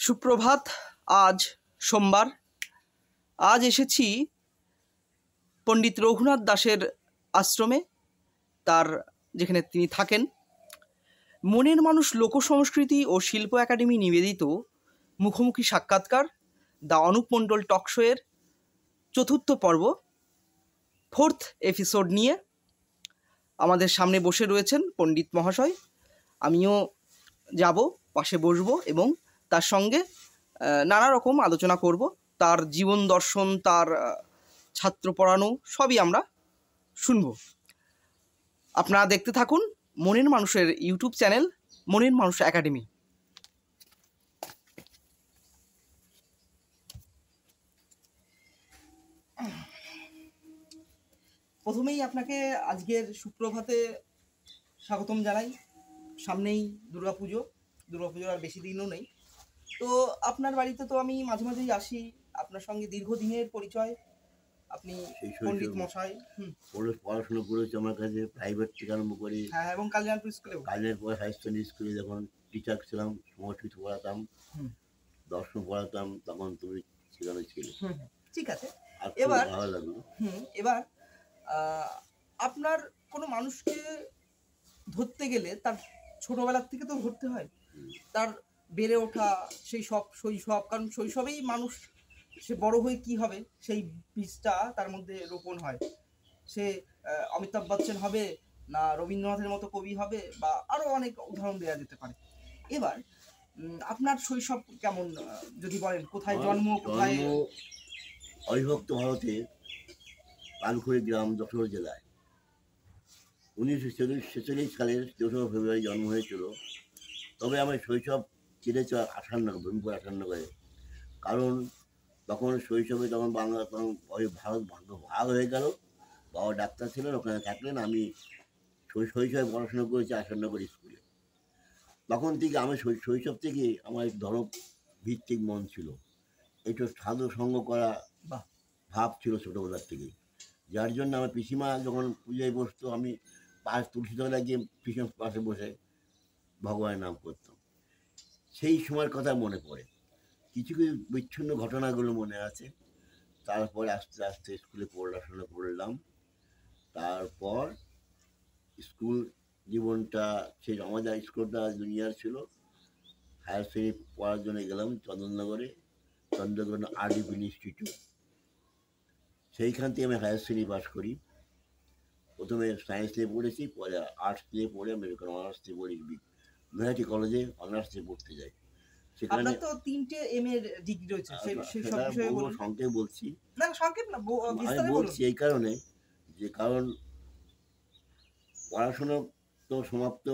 সুপ্রভাত। আজ সোমবার। আজ এসেছি পণ্ডিত রঘুনাথ দাসের আশ্রমে, তার যেখানে তিনি থাকেন। মনের মানুষ লোকসংস্কৃতি ও শিল্প একাডেমি নিবেদিত মুখোমুখি সাক্ষাৎকার দ্য অনুপ মণ্ডল টক শোয়ের চতুর্থ পর্ব, 4th এপিসোড নিয়ে আমাদের সামনে বসে রয়েছেন পণ্ডিত মহাশয়। আমিও যাব, পাশে বসবো এবং তার সঙ্গে নানা রকম আলোচনা করব। তার জীবন দর্শন, তার ছাত্র পড়ানো সবই আমরা শুনব। আপনারা দেখতে থাকুন মনের মানুষের ইউটিউব চ্যানেল মনের মানুষ একাডেমি। প্রথমেই আপনাকে আজকের সুপ্রভাতে স্বাগতম জানাই। সামনেই দুর্গাপুজোর আর বেশি দিনও নেই। তো আপনার বাড়িতে তো আমি মাঝে মাঝেই আসি, আপনার সঙ্গে দীর্ঘদিনের পরিচয়। আপনি পণ্ডিত মশাই পড়াশোনা করেছি আমার কাছে, প্রাইভেট থেকে আরম্ভ করি। হ্যাঁ, এবং কালিয়ানপুর স্কুলেও, কালিয়ানপুর হাই সেকেন্ডারি স্কুলে যখন টিচার ছিলাম, সংস্কৃত পড়াতাম, দর্শন পড়াতাম, তখন তুমি সেখানে ছিলে। ঠিক আছে। এবার ভালো লাগলো। এবার আপনার কোনো মানুষকে ধরতে গেলে তার ছোটবেলার থেকে তো ধরতে হয়, তার বেড়ে ওঠা, সেই সব শৈশব। কারণ শৈশবেই মানুষ সে বড় হয়ে কি হবে সেই বীজটা তার মধ্যে রোপণ হয়। সে অমিতাভ বচ্চন হবে না রবীন্দ্রনাথের মতো কবি হবে, বা আরো অনেক উদাহরণ দেওয়া যেতে পারে। এবার আপনার শৈশব কেমন যদি বলেন, কোথায় জন্ম, কোথায়? অবিভক্ত ভারতে পানখুড়ি গ্রাম, যশোর জেলায় 1946 সালের 4 ফেব্রুয়ারি জন্ম হয়েছিল। তবে আমার শৈশব কেটেছে ভূমিপুর 58 কারণ তখন শৈশবে যখন বাংলা, তখন ভারত ভাগ হয়ে গেল। বাবা ডাক্তার ছিলেন, ওখানে থাকলেন। আমি শৈশবে পড়াশোনা করেছি 58 স্কুলে। তখন থেকে আমি শৈশব থেকে আমার ধর্ম ভিত্তিক মন ছিল, একটু সাধু সঙ্গ করা ভাব ছিল ছোটোবেলার থেকেই। যার জন্য আমার পিসিমা যখন পূজায় বসতো, আমি তুলসী তলায় গিয়ে পিসিমার পাশে বসে ভগবানের নাম করতাম। সেই সময়ের কথা মনে পড়ে, কিছু কিছু বিচ্ছিন্ন ঘটনাগুলো মনে আছে। তারপরে আস্তে আস্তে স্কুলে পড়াশোনা করলাম। তারপর স্কুল জীবনটা, সেই আমাদের স্কুলটা জুনিয়র ছিল। হায়ার সেকেন্ডারি পড়ার জন্য গেলাম চন্দননগরে, চন্দ্রগ্রহণ আরডিপি ইনস্টিটিউট। সেইখান থেকে আমি হায়ার সেকেন্ডারি পাস করি। প্রথমে সায়েন্স নিয়ে পড়েছি, পরে আর্টস নিয়ে পড়ে আমি অনার্স নিয়ে পড়ি, নৈহাটি কলেজে অনার্স নিয়ে পড়তে যাই। সেখানে তো 3টে এমএ ডিগ্রি রয়েছে, সেই সব বিষয়ে বলুন। সংক্ষেপে বলছি, না সংক্ষেপ না, আমি বলছি এই কারণে যে কারণ পড়াশোনা তো সমাপ্ত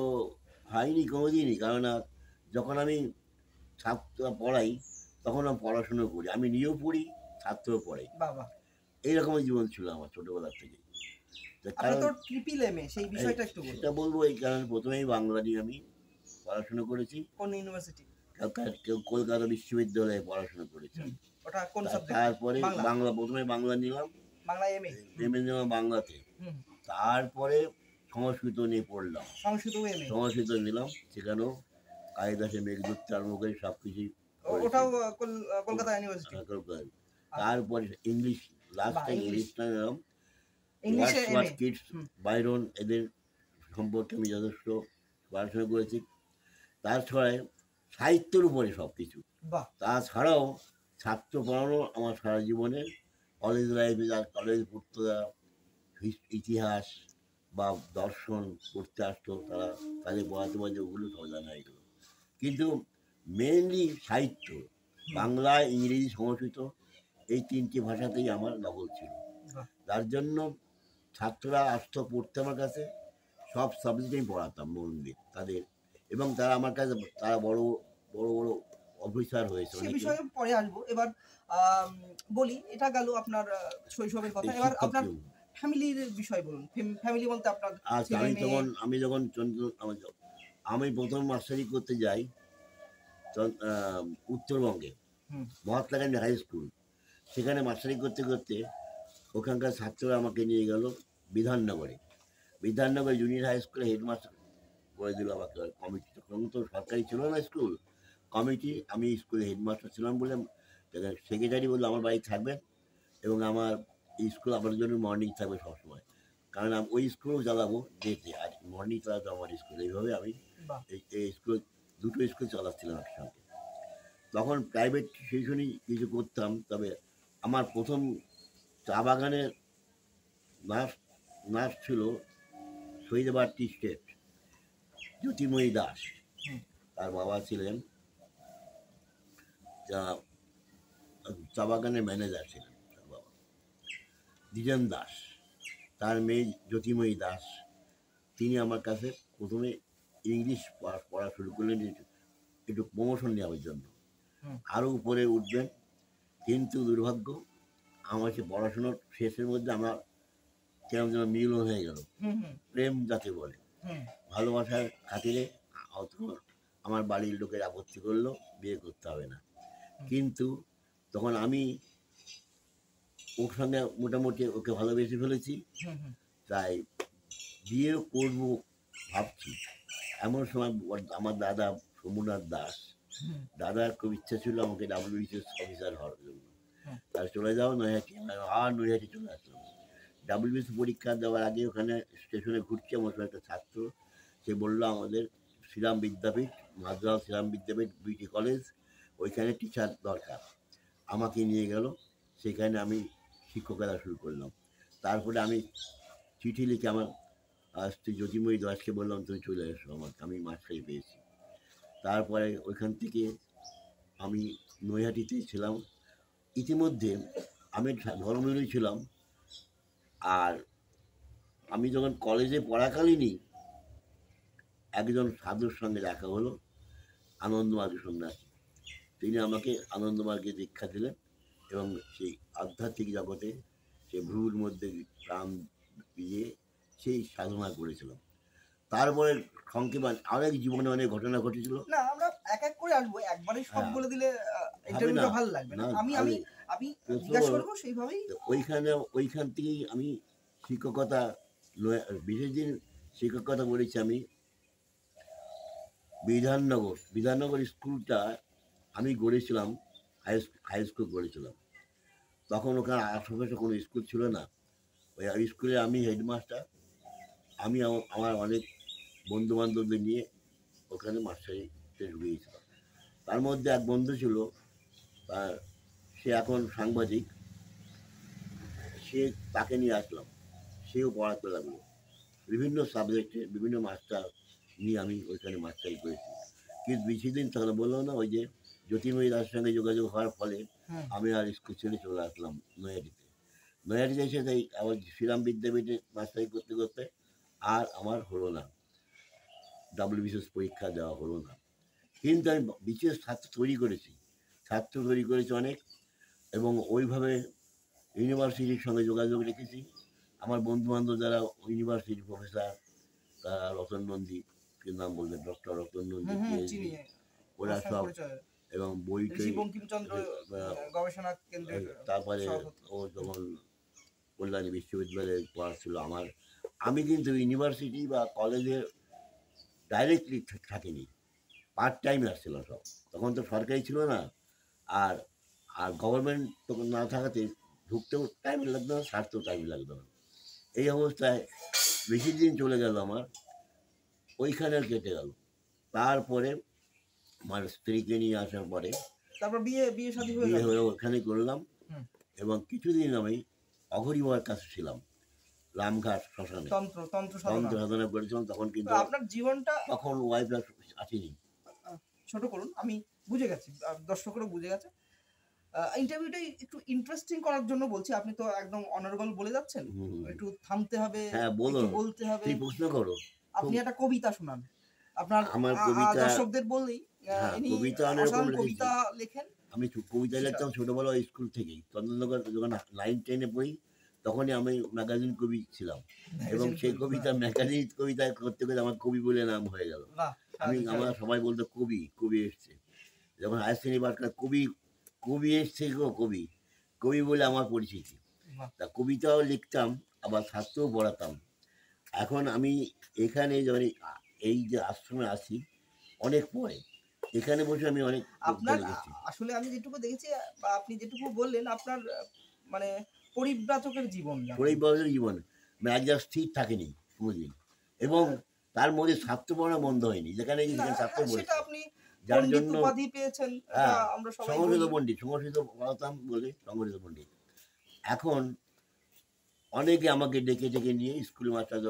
হয়নি কোনোদিনই। কারণ যখন আমি ছাত্র পড়াই তখন আমি পড়াশুনো করি, আমি নিজেও পড়ি, ছাত্রও পড়াই। বাবা, এইরকম জীবন ছিল আমার ছোটবেলা থেকে। সেটা বলবো এই কারণে, প্রথমেই বাংলা নিয়ে আমি পড়াশোনা করেছি। কোন ইউনিভার্সিটি? কলকাতা বিশ্ববিদ্যালয়ে পড়াশোনা করেছি। ওটা কোন সাবজেক্ট? তারপরে বাংলা, প্রথমে বাংলা নিলাম, বাংলা এমএ নিলাম বাংলাতে। তারপরে সংস্কৃত নিয়ে পড়লাম, সংস্কৃত নিলাম, সেখানেও কালিদাসের মেঘদূত আরম্ভ করে সব কিছুই। ওটাও কলকাতা ইউনিভার্সিটি। তারপরে ইংলিশ, লাস্টে ইংলিশটা নিলাম। কিডস, বাইরন, এদের সম্পর্কে আমি যথেষ্ট পড়াশোনা করেছি। তাছাড়াও সাহিত্যের উপরে সব কিছু। তাছাড়াও ছাত্র পড়ানো আমার সারা জীবনের, কলেজ লাইফে যা কলেজ পড়তো, যারা ইতিহাস বা দর্শন পড়তে আসতো, তারা তাদের পড়াতে পারছে, ওগুলো সব জানা হয়ে গেল। কিন্তু মেনলি সাহিত্য, বাংলা, ইংরেজি, সংস্কৃত, এই 3টি ভাষাতেই আমার দখল ছিল। তার জন্য ছাত্ররা আসতো পড়তে আমার কাছে, সব সাবজেক্টেই পড়াতাম মন দিয়ে তাদের, এবং তারা আমার কাছে, তারা বড় বড় বড় অফিসার হয়েছে। সেই বিষয়ে পরে আসবো। এবার বলি, এটা গেল আপনার শৈশবের কথা। এবার আপনার ফ্যামিলির বিষয় বলুন। ফ্যামিলি বলতে আপনার আমি যখন আমি প্রথম মাস্টারি করতে যাই উত্তরবঙ্গে, মহাত্মা গান্ধী হাই স্কুল। সেখানে মাস্টারি করতে করতে ওখানকার ছাত্ররা আমাকে নিয়ে গেল বিধাননগরে জুনিয়র হাই স্কুলে হেডমাস্টার করে দিল আমাকে কমিটি। তখন তো সরকারি ছিল না স্কুল, কমিটি, আমি স্কুলে হেডমাস্টার ছিলাম বলে সেক্রেটারি বললো আমার বাড়ি থাকবেন এবং আমার স্কুল আপনার জন্য মর্নিং থাকবে সবসময়, কারণ আমি ওই স্কুলেও চালাবো ডেতে, আর মর্নিং চালাতো আমার স্কুল। এইভাবে আমি এই স্কুল, দুটো স্কুল চালাচ্ছিলাম একসঙ্গে। তখন প্রাইভেট টিউশনই কিছু করতাম, তবে আমার প্রথম চা বাগানের নার্স নার্স ছিল শহীদাবাদ টি স্টেট, জ্যোতিময়ী দাস। তার বাবা ছিলেন চা বাগানের ম্যানেজার ছিলেন তার বাবা, দ্বিজেন দাস। তার মেয়ে জ্যোতিময়ী দাস, তিনি আমার কাছে প্রথমে ইংলিশ পড়া শুরু করলেন একটু প্রমোশন নেওয়ার জন্য, আরও উপরে উঠবেন। কিন্তু দুর্ভাগ্য, আমার সে পড়াশোনার শেষের মধ্যে আমার কেমন যেন মিলন হয়ে গেল, প্রেম যাকে বলে, ভালোবাসার খাতিরে আমার বাড়ির লোকের আপত্তি করলো বিয়ে করতে হবে না। কিন্তু তখন আমি ওর সঙ্গে মোটামুটি ওকে ভালোবেসে ফেলেছি, তাই বিয়ে করবো ভাবছি। এমন সময় আমার দাদা সোমনাথ দাস, দাদার খুব ইচ্ছা ছিল আমাকে ডাব্লিউবিসিএস অফিসার হওয়ার জন্য। তার চলে যাও নৈহাটি, আর নৈহাটি চলে আসলাম। ডাব্লিউবিসি পরীক্ষা দেওয়ার আগে ওখানে স্টেশনে ঘুরছি, আমার সঙ্গে একটা ছাত্র, সে বললো আমাদের শ্রীরাম বিদ্যাপীঠ, মাদ্রাস শ্রীরাম বিদ্যাপীঠ বিটি কলেজ, ওইখানে টিচার দরকার। আমাকে নিয়ে গেল, সেখানে আমি শিক্ষকতা শুরু করলাম। তারপরে আমি চিঠি লিখে আমার স্ত্রী জ্যোতিময়ী দাসকে বললাম তুমি চলে এসো আমাকে, আমি মাস্টারি পেয়েছি। তারপরে ওইখান থেকে আমি নৈহাটিতে ছিলাম। ইতিমধ্যে আমি ধর্মীয় ছিলাম, আর আমি যখন কলেজে পড়াকালীনই একজন সাধুর সঙ্গে দেখা হলো, আনন্দমার্গ সন্ন্যাসী। তিনি আমাকে আনন্দমার্গে দীক্ষা দিলেন এবং সেই আধ্যাত্মিক জগতে সে ভ্রুর মধ্যে প্রাণ দিয়ে সেই সাধনা করেছিলাম। তারপরে সংক্ষেপে অনেক জীবনে অনেক ঘটনা ঘটেছিল। না, আমরা এক এক করে আসবো, একবারে সব বলে দিলে ইন্টারভিউটা ভালো লাগবে না। আমি আমি আমি জিজ্ঞাসা করবো সেইভাবেই। ওইখান থেকেই আমি শিক্ষকতা, বিশেষ দিন শিক্ষকতা করেছি আমি বিধাননগর স্কুলটা আমি গড়েছিলাম, হাই স্কুল গড়েছিলাম। তখন ওখানে আশেপাশে কোনো স্কুল ছিল না, ওই স্কুলে আমি হেডমাস্টার। আমি আমার অনেক বন্ধু বান্ধবদের নিয়ে ওখানে মাস্টারিতে ঢুকিয়েছিলাম। তার মধ্যে এক বন্ধু ছিল, তার সে এখন সাংবাদিক, তাকে নিয়ে আসলাম, সেও পড়াতে লাগলো। বিভিন্ন সাবজেক্টে বিভিন্ন মাস্টার নিয়ে আমি ওইখানে মাস্টারি করেছি। কিন্তু বেশি দিন তাহলে বললো না, ওই যে জ্যোতির্ময়ী দাসের সঙ্গে যোগাযোগ হওয়ার ফলে আমি আর স্কুল ছেড়ে চলে আসলাম নৈহাটিতে এসে তাই আবার শ্রীরাম বিদ্যাপীঠে মাস্টারি করতে করতে আর আমার হলো না, ডাব্লিউবিসিএস পরীক্ষা দেওয়া হলো না। কিন্তু আমি বিশেষ ছাত্র তৈরি করেছি অনেক, এবং ওইভাবে ইউনিভার্সিটির সঙ্গে যোগাযোগ রেখেছি। আমার বন্ধুবান্ধব যারা ইউনিভার্সিটির প্রফেসর, তারা রতন নন্দী, কি নাম বলবেন, ডক্টর রতন নন্দী, ওরা সব, এবং বইতে তারপরে ও যখন কল্যাণী বিশ্ববিদ্যালয়ে পড়াচ্ছিল আমার, আমি কিন্তু ইউনিভার্সিটি বা কলেজে ডাইরেক্টলি থাকিনি, পার্ট টাইম আসছিলাম সব। তখন তো সরকারি ছিল না, আর আর গভর্নমেন্ট তখন না থাকাতে ঢুকতেও টাইম লাগতো না, ছাড়তেও টাইম লাগতো না। এই অবস্থায় বেশি দিন চলে গেল আমার, ওইখানে কেটে গেল। তারপরে আমার স্ত্রীকে নিয়ে আসার পরে তারপর বিয়ে হয়ে ওখানে করলাম, এবং কিছুদিন আমি অঘরী বাবার কাছে ছিলাম, রামঘাট শ্মশানে তন্ত্র সাধনা করেছিলাম। তখন কিন্তু আপনার জীবনটা, তখন ওয়াইফ আসেনি। ছোট করুন, আমি বুঝে গেছি, দর্শকরা বুঝে গেছে। ইন্টারভিউটাই একটু ইন্টারেস্টিং করার জন্য বলছি, আপনি তো একদম অনারেবল বলে যাচ্ছেন, একটু থামতে হবে, হ্যাঁ বলো, বলতে হবে। তুই প্রশ্ন করো। আপনি একটা কবিতা শোনান আপনার, আমার কবিতা দর্শকদের বললেই। কবিতা অনেক রকম কবিতা লেখেন। আমি কবিতা লিখতাম ছোটবেলা স্কুল থেকেই। চন্দননগর যখন 9-10-এ পড়ি তখনই আমি ম্যাগাজিন কবি ছিলাম, এবং সেই কবিতা ম্যাগাজিন কবিতা করতে করতে আমার কবি বলে নাম হয়ে গেল। আমার সবাই বলতো কবি এসছে। যখন হায়ার সেকেন্ডারি পাস করে কবি এসছে গো, কবি বলে আমার পরিচিতি। তা কবিতাও লিখতাম, আবার ছাত্রও পড়াতাম। এখন আমি এখানে যখন এই যে আশ্রমে আসি অনেক পরে, এখানে বসে আমি অনেক আপনার লিখেছি। আসলে আমি যেটুকু দেখেছি বা আপনি যেটুকু বললেন আপনার মানে পরিব্রাজকের জীবন যাপন। পরিবারের জীবনে মেজাজ স্থির থাকেনি কোনোদিন, এবং তার মধ্যে ছাত্র পড়া বন্ধ হয়নি, যেখানে গিয়ে না, সেখানে ছাত্র হ্যাঁ, সেটা পড়েছে। আপনি যার পণ্ডিত জন্য উপাধি পেয়েছেন, এটা হ্যাঁ, আমরা সবাই সংগঠিত বলি। পণ্ডিত, সংগঠিত পড়াতাম বলে সংগঠিত পণ্ডিত। এখন অনেকে আমাকে ডেকে ডেকে নিয়ে স্কুল মাস্টার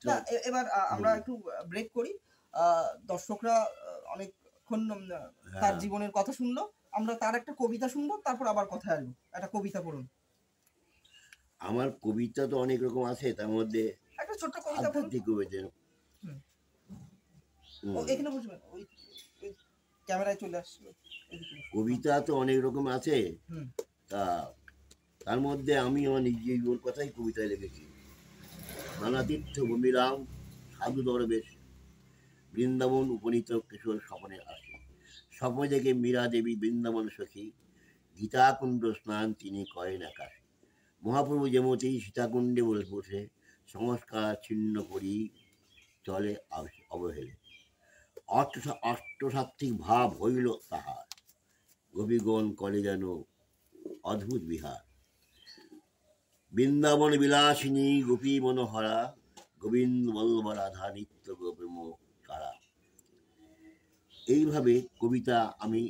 না, এবার আমরা হুম, একটু ব্রেক করি। দর্শকরা অনেকক্ষণ তার হ্যাঁ, জীবনের কথা শুনলো। আমরা তার একটা কবিতা শুনবো, তারপর আবার কথায় আসবো। একটা কবিতা পড়ুন। আমার কবিতা তো অনেক রকম আছে, তার মধ্যে একটা ছোট্ট কবিতা পড়ুন। আধ্যাত্মিক কবিতা। হুম। ও হুম, এখানে বসবেন। ওই ক্যামেরায় চলে আসবে। এদিকে বসুন। কবিতা তো অনেক রকম আছে। হুম। তা তার মধ্যে আমি আমার নিজের জীবন কথাই কবিতায় লিখেছি। নানা তীর্থ ভূমিরাম সাধু দরবেশ, বৃন্দাবন উপনীত কিশোর স্বপনে আসে। স্বপ্ন দেখে মীরা দেবী বৃন্দাবন সখী, গীতাকুণ্ড স্নান তিনি করেন আকাশে। মহাপ্রভু যেমতি সীতাকুণ্ডে বসে সংস্কার ছিন্ন করি চলে অবহেলে। অষ্টসাত্ত্বিক ভাব হইল তাহার, গোপীগণ করে যেন অদ্ভুত বিহার। বৃন্দাবন বিলাসিনী গোপী মনোহরা, গোবিন্দ বল্লভ রাধা নিত্য গোপ্রেম কারা। এইভাবে কবিতা আমি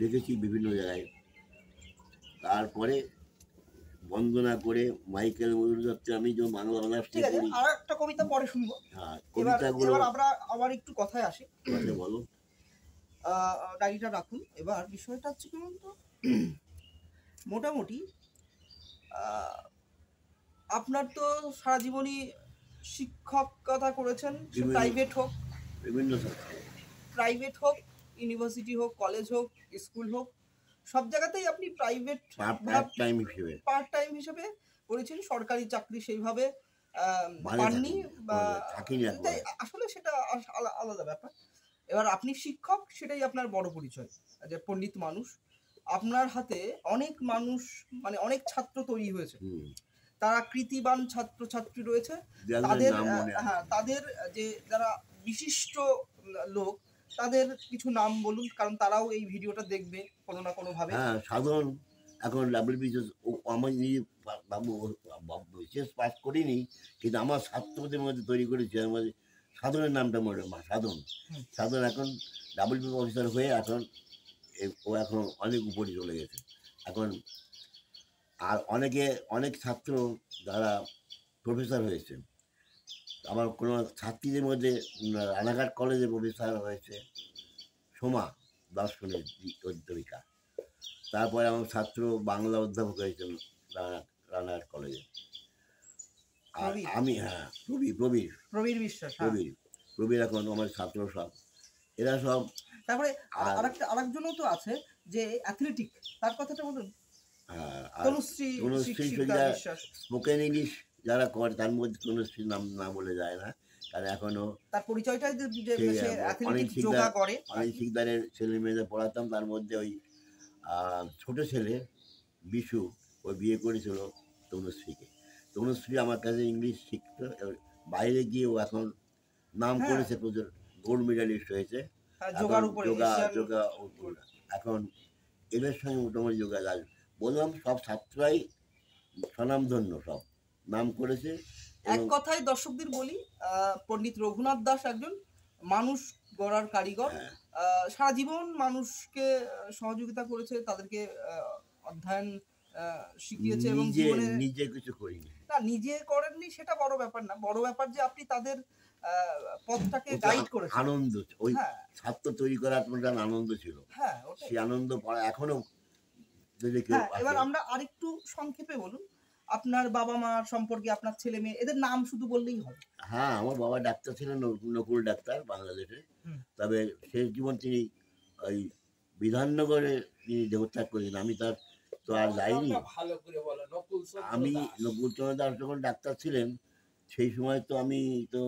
লিখেছি বিভিন্ন জায়গায়। তারপরে বন্দনা করে মাইকেল মধুসূদন দত্ত, আমি যে বাংলা অনার্সে ঠিক আছে, পড়ি। আর একটা কবিতা পরে শুনবো। হ্যাঁ, এবার কবিতাগুলো এবার আমরা আবার একটু কথায় আসি। কথা বলো। ডায়েরিটা রাখুন। এবার বিষয়টা হচ্ছে কি বলুন তো, মোটামুটি আহ, আপনার তো সারা জীবনই শিক্ষকতা করেছেন, সে বিভিন্ন বিভিন্ন প্রাইভেট হোক, ইউনিভার্সিটি হোক, কলেজ হোক, স্কুল হোক, সব জায়গাতেই আপনি প্রাইভেট পার্ট টাইম হিসেবে পার্ট টাইম হিসেবে করেছেন। সরকারি চাকরি সেইভাবে মানে পাননি বা থাকিনি একবার। আসলে সেটা আলাদা ব্যাপার। এবার আপনি শিক্ষক, সেটাই আপনার বড় পরিচয় যে পণ্ডিত মানুষ। আপনার হাতে অনেক মানুষ, মানে অনেক ছাত্র তৈরি হয়েছে, তারা কৃতিবান ছাত্রছাত্রী রয়েছে। তাদের নাম মনে আছে। হ্যাঁ, তাদের যে যারা বিশিষ্ট লোক, তাদের কিছু নাম বলুন, কারণ তারাও এই ভিডিওটা দেখবে কোনো না কোনো ভাবে। হ্যাঁ, সাধারণ এখন ডাব্লিউবিসিএস আমার নিজে বিশেষ পাস করিনি, কিন্তু আমার ছাত্রদের মধ্যে তৈরি করেছি। আমার সাধনের নামটা মনে সাধন। হুম। সাধন এখন ডাব্লিউবিসিএস অফিসার হয়ে এখন ও এখন অনেক উপরে চলে গেছে এখন। আর অনেক ছাত্র যারা প্রফেসর হয়েছে। আমার কোনো ছাত্রীদের মধ্যে রানাঘাট কলেজে প্রফেসর হয়েছে সোমা, দর্শনের অধ্যাপিকা। তারপরে আমার ছাত্র বাংলা অধ্যাপক হয়েছেন রানাঘাট কলেজে। আর প্রবীর আমি, হ্যাঁ, প্রবীর প্রবীর বিশ্বাস, হ্যাঁ। প্রবীর এখন আমার ছাত্র সব, এরা সব। তারপরে আর আরেকজনও তো আছে যে অ্যাথলেটিক, তার কথাটা বলুন। আর তনুশ্রী তনুশ্রী শিক্ষিতা সরিয়া বিশ্বাস, স্পোকেন ইংলিশ যারা করে, তার মধ্যে তনুশ্রীর নাম না বলে যায় না, কারণ এখনও তার পরিচয়টাই যে সেই সে অনেক অ্যাথলেটিক শিকদার যোগা করে। অনেক শিকদারের ছেলে মেয়েদের পড়াতাম। তার মধ্যে ওই ছোট ছেলে বিশু, ও বিয়ে করেছিল তনুশ্রীকে। তনুশ্রী আমার কাছে ইংলিশ শিখতো, বাইরে গিয়ে ও এখন নাম হ্যাঁ, করেছে, প্রচুর গোল্ড মেডালিস্ট হয়েছে। যোগার উপরে যোগা এখন এদের সঙ্গে মোটামুটি যোগাযোগ। বললাম সব ছাত্ররাই স্বনামধন্য, সব নাম করেছে। এক এবং কথায় দর্শকদের বলি, পণ্ডিত রঘুনাথ দাস একজন মানুষ গড়ার কারিগর। হ্যাঁ, সারা জীবন মানুষকে সহযোগিতা করেছে, তাদেরকে অধ্যয়ন শিখিয়েছে, এবং নিজে জীবনে নিজে কিছু করিনি। না, নিজে করেননি সেটা বড় ব্যাপার না। বড় ব্যাপার যে আপনি তাদের পথটাকে ওটা গাইড করেছেন। আনন্দ, ওই হ্যাঁ, ছাত্র তৈরি করার একটা আনন্দ ছিল। হ্যাঁ, ওটাই। সেই আনন্দ পড়া এখনো যদি কেউ হ্যাঁ, এবার আসে। আমরা আরেকটু সংক্ষেপে বলুন আপনার বাবা মা সম্পর্কে, আপনার ছেলে মেয়ে, এদের নাম শুধু বললেই হবে। হ্যাঁ, আমার বাবা ডাক্তার ছিলেন, নকুল ডাক্তার, বাংলাদেশে। হুম। তবে শেষ জীবন তিনি ওই বিধাননগরে তিনি দেহত্যাগ করেছেন। আমি তার তো আর যাইনি। ভালো করে বলো। নকুল আমি নকুলচন্দ্র দাস যখন ডাক্তার ছিলেন, সেই সময় তো আমি তো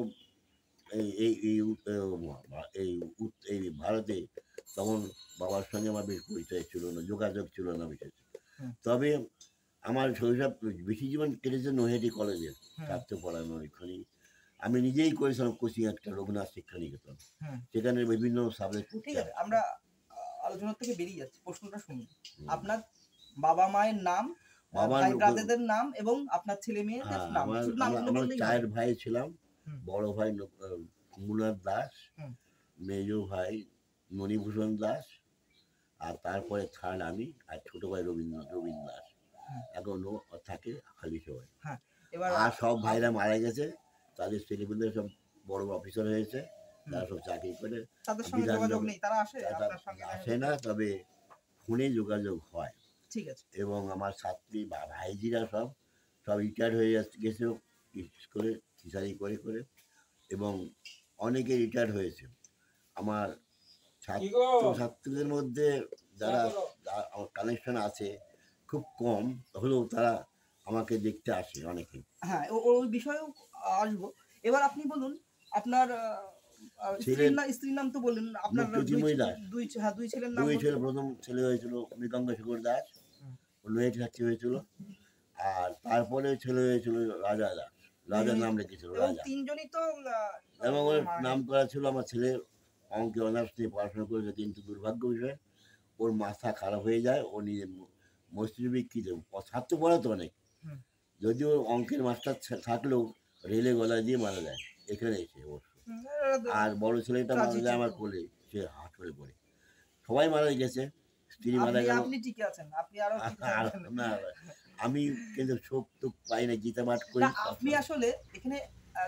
এই এই এই এই ভারতে তখন বাবার সঙ্গে আমার বেশ পরিচয় ছিল না, যোগাযোগ ছিল না বিশেষ। তবে আমার শৈশব বেশি জীবন কেটেছে নৈহাটি কলেজে, ছাত্র পড়ানো ওইখানেই। আমি নিজেই করেছিলাম কোচিং একটা রঘুনাথ শিক্ষা নিকেতন, সেখানে বিভিন্ন সাবজেক্ট। ঠিক আছে, আমরা আলোচনার থেকে বেরিয়ে যাচ্ছি, প্রশ্নটা শুনি। আপনার বাবা মায়ের নাম, ভাই ব্রাদারদের নাম এবং আপনার ছেলে মেয়েদের নাম, শুধু নামগুলো আমার বললেই 4 হবে। ভাই ছিলাম। বড় ভাই কুমুনাথ দাস, মেজ ভাই মণিভূষণ দাস, আর তারপরে থার্ড আমি, আর ছোট ভাই রবীন্দ্র দাস এখনো থাকে খালি সবাই। আর সব ভাইরা মারা গেছে, তাদের ছেলেমেয়েদের সব বড় অফিসার হয়েছে, তারা সব চাকরি করে। তাদের সঙ্গে যোগাযোগ নেই, তারা আসে আপনার সঙ্গে? আসে না, তবে ফোনে যোগাযোগ হয়। ঠিক আছে। এবং আমার ছাত্রী বা ভাইজিরা সব রিটায়ার হয়ে গেছে স্কুলে টিচারি করে করে, এবং অনেকে রিটায়ার হয়েছে। আমার ছাত্রদের মধ্যে যারা আমার কানেকশন আছে খুব কম হলেও তারা আমাকে দেখতে আসে অনেকে। হ্যাঁ, ওই বিষয়েও আসবো। এবার আপনি বলুন আপনার স্ত্রীর নাম তো বললেন, আপনার দুই ছেলের নাম? দুই ছেলে, প্রথম ছেলে হয়েছিল মৃগাঙ্গ শেখর দাস, নৈহাটি ছাত্রী হয়েছিল, আর তারপরে ছেলে হয়েছিল রাজা দাস, রাজার নাম রেখেছিল রাজা। তিনজনই তো এবং ওর নাম করা ছিল, আমার ছেলে অঙ্কে অনার্স নিয়ে পড়াশোনা করেছে, কিন্তু দুর্ভাগ্য বিষয় ওর মাথা খারাপ হয়ে যায়, ও নিজের মস্তিষ্ক বিকৃত, ছাত্র পড়াতো অনেক, যদিও অঙ্কের মাস্টার থাকলেও রেলে গলা দিয়ে মারা যায় এখানে এসে অবশ্য। আর বড় ছেলেটা মারা যায় আমার কোলে, সে হাসপাতালে পড়ে। সবাই মারা গেছে, স্ত্রী মারা গেল। আপনি ঠিক আছেন, আপনি আরো না, আমি কিন্তু শোক তো পাই না, গীতা পাঠ করি। আপনি আসলে এখানে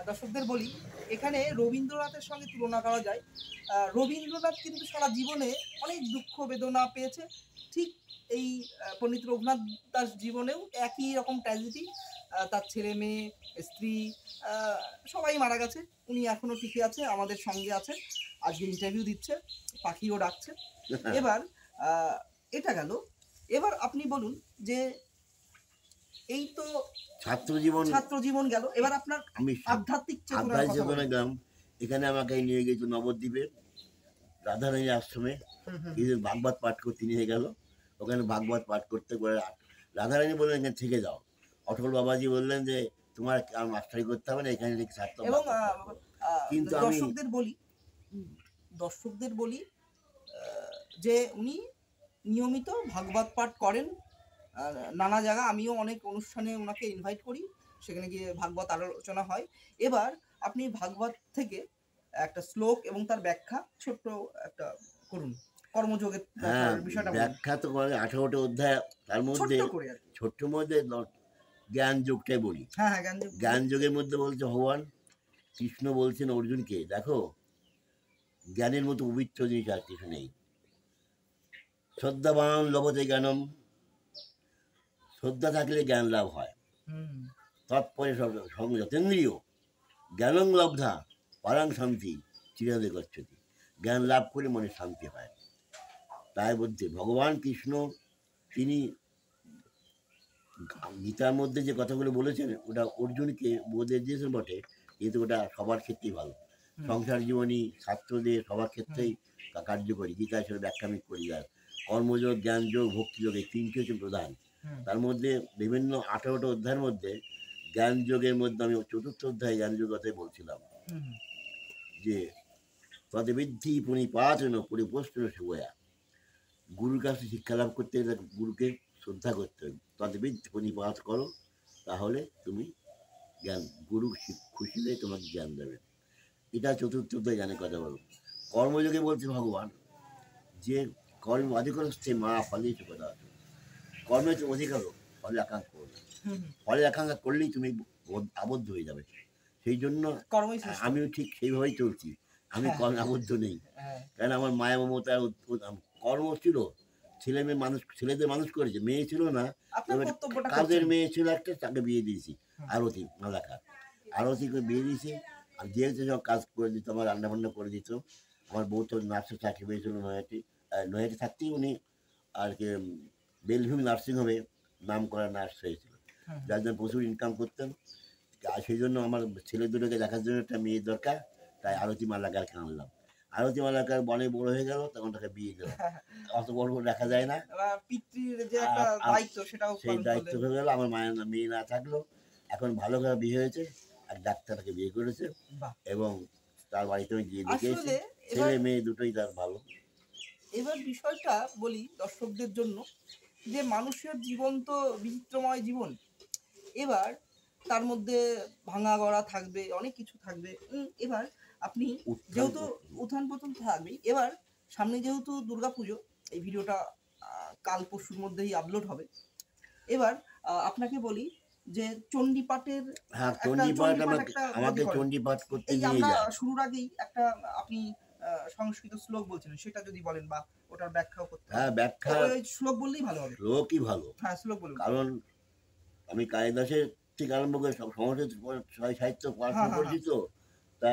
দর্শকদের বলি, এখানে রবীন্দ্রনাথের সঙ্গে তুলনা করা যায়। রবীন্দ্রনাথ কিন্তু সারা জীবনে অনেক দুঃখ বেদনা পেয়েছে, ঠিক এই পণ্ডিত রঘুনাথ দাস জীবনেও একই রকম ট্র্যাজেডি। তার ছেলে মেয়ে, স্ত্রী সবাই মারা গেছে, উনি এখনো টিকে আছে, আমাদের সঙ্গে আছে, আজকে ইন্টারভিউ দিচ্ছে, পাখিও ডাকছে। এবার এটা গেল, এবার আপনি বলুন যে এই তো ছাত্র জীবন গেল, এবার আপনার আমি আধ্যাত্মিক চেতনা গেলাম। এখানে আমাকে নিয়ে গেছিল নবদ্বীপে রাধারানী আশ্রমে, ভাগবত পাঠ করতে নিয়ে গেল। ওখানে ভাগবত পাঠ করতে করে রাধারানী বললেন এখানে থেকে যাও, অটল বাবাজি বললেন যে তোমার আর মাস্টারি করতে হবে না, এখানে ছাত্র। এবং কিন্তু দর্শকদের বলি যে উনি নিয়মিত ভাগবত পাঠ করেন নানা জায়গা, আমিও অনেক অনুষ্ঠানে ওনাকে ইনভাইট করি, সেখানে গিয়ে ভাগবত আলোচনা হয়। এবার আপনি ভাগবত থেকে একটা শ্লোক এবং তার ব্যাখ্যা ছোট্ট একটা করুন, কর্মযোগের বিষয়টা ব্যাখ্যা তো করে 18টা অধ্যায়, তার মধ্যে ছোট্ট মধ্যে জ্ঞান যোগটাই বলি। জ্ঞান যোগের মধ্যে বলছে ভগবান কৃষ্ণ বলছেন অর্জুনকে, দেখো জ্ঞানের মতো পবিত্র জিনিস আর কিছু নেই। শ্রদ্ধাবান লভতে জ্ঞানম, শ্রদ্ধা থাকলে জ্ঞান লাভ হয়। তৎপরে সংযতেন্দ্রিয় জ্ঞানং লব্ধা পরাং শান্তি চিরাদে গচ্ছতি, জ্ঞান লাভ করে মনে শান্তি হয়। তাই বলতে ভগবান কৃষ্ণ তিনি গীতার মধ্যে যে কথাগুলো বলেছেন ওটা অর্জুনকে বোধের দিয়েছেন বটে, কিন্তু ওটা সবার ক্ষেত্রেই ভালো, সংসার জীবনী ছাত্রদের সবার ক্ষেত্রেই কার্যকরী। গীতা হিসেবে ব্যাখ্যা আমি করি। আর কর্মযোগ, জ্ঞানযোগ, ভক্তিযোগ এই তিনটি হচ্ছে প্রধান। তার মধ্যে বিভিন্ন 18টা অধ্যায়ের মধ্যে জ্ঞান যোগের মধ্যে আমি 4র্থ অধ্যায় জ্ঞান যোগ কথাই বলছিলাম যে তদ্বিদ্ধি পুনিপাতন পরিপোষণ শুভয়া, গুরুর কাছে শিক্ষা লাভ করতে গেলে গুরুকে শ্রদ্ধা করতে হবে, তদ্বিদ্ধি পুনিপাত করো, তাহলে তুমি জ্ঞান, গুরু খুশি হয়ে তোমাকে জ্ঞান দেবে। এটা 4র্থ অধ্যায় জ্ঞানের কথা বলো। কর্মযোগে বলছে ভগবান যে কর্ম অধিকার হচ্ছে মা ফলে কথা আছে, কর্মের অধিকার ফলে আকাঙ্ক্ষা করবে, ফলে আকাঙ্ক্ষা করলেই তুমি আবদ্ধ হয়ে যাবে। সেই জন্য আমিও ঠিক সেইভাবেই চলছি, আমি কর্মে আবদ্ধ নেই। কারণ আমার মায়া মমতা কর্ম ছিল, ছেলেদের মানুষ করেছে, মেয়ে ছিল না, কাজের মেয়ে ছিল একটা, তাকে বিয়ে দিয়েছি আরতি মালাকার, আরতিকে বিয়ে দিয়েছি। আর যেহেতু সব কাজ করে দিত, আমার রান্না বান্না করে দিত। আমার বউ তো নার্সের চাকরি পেয়েছিল নৈহাটি থাকতেই উনি আর কি বেলভিউ নার্সিংহোমে নাম করা নার্স হয়েছিল, যার জন্য প্রচুর ইনকাম করতেন। আর সেই জন্য আমার ছেলে দুটোকে দেখার জন্য একটা মেয়ের দরকার, তাই আরতি মালাকারকে আনলাম। আরতি মালাকার বনে বড় হয়ে গেল, তখন তাকে বিয়ে দিল। অত বড় দেখা যায় না, সেই দায়িত্ব হয়ে গেল। আমার মায়ের মেয়ে না থাকলো, এখন ভালো করে বিয়ে হয়েছে, এক ডাক্তারকে বিয়ে করেছে বাহ। এবং তার বাড়িতে আমি গিয়ে দেখে এসেছি। আসলে ছেলে মেয়ে দুটোই তার ভালো। এবার বিষয়টা বলি দর্শকদের জন্য, যে মানুষের জীবন তো বিচিত্রময় জীবন। এবার তার মধ্যে ভাঙা গড়া থাকবে, অনেক কিছু থাকবে। এবার আপনি উত্থান যেহেতু পতন। উত্থান পতন থাকবেই। এবার সামনে যেহেতু দুর্গাপুজো, এই ভিডিওটা কাল পরশুর মধ্যেই আপলোড হবে। এবার আপনাকে বলি যে চণ্ডীপাঠের হ্যাঁ, একটা চণ্ডীপাঠ চণ্ডীপাঠ আমাকে একটা যদি আমাকে করেন। চণ্ডীপাঠ করতে এই যে নিয়ে আমরা যায়। শুরুর আগেই একটা আপনি সংস্কৃত শ্লোক বলছিলেন, সেটা যদি বলেন বা ওটার ব্যাখ্যাও করতে হ্যাঁ, পারেন। ব্যাখ্যা ওই শ্লোক বললেই ভালো হবে। লোকই ভালো। হ্যাঁ, শ্লোক বলুন। কারণ আমি কালিদাসের থেকে আরম্ভ করে সব সংস্কৃত সাহিত্য হ্যাঁ, পড়াশোনা হ্যাঁ, করেছি তো। তা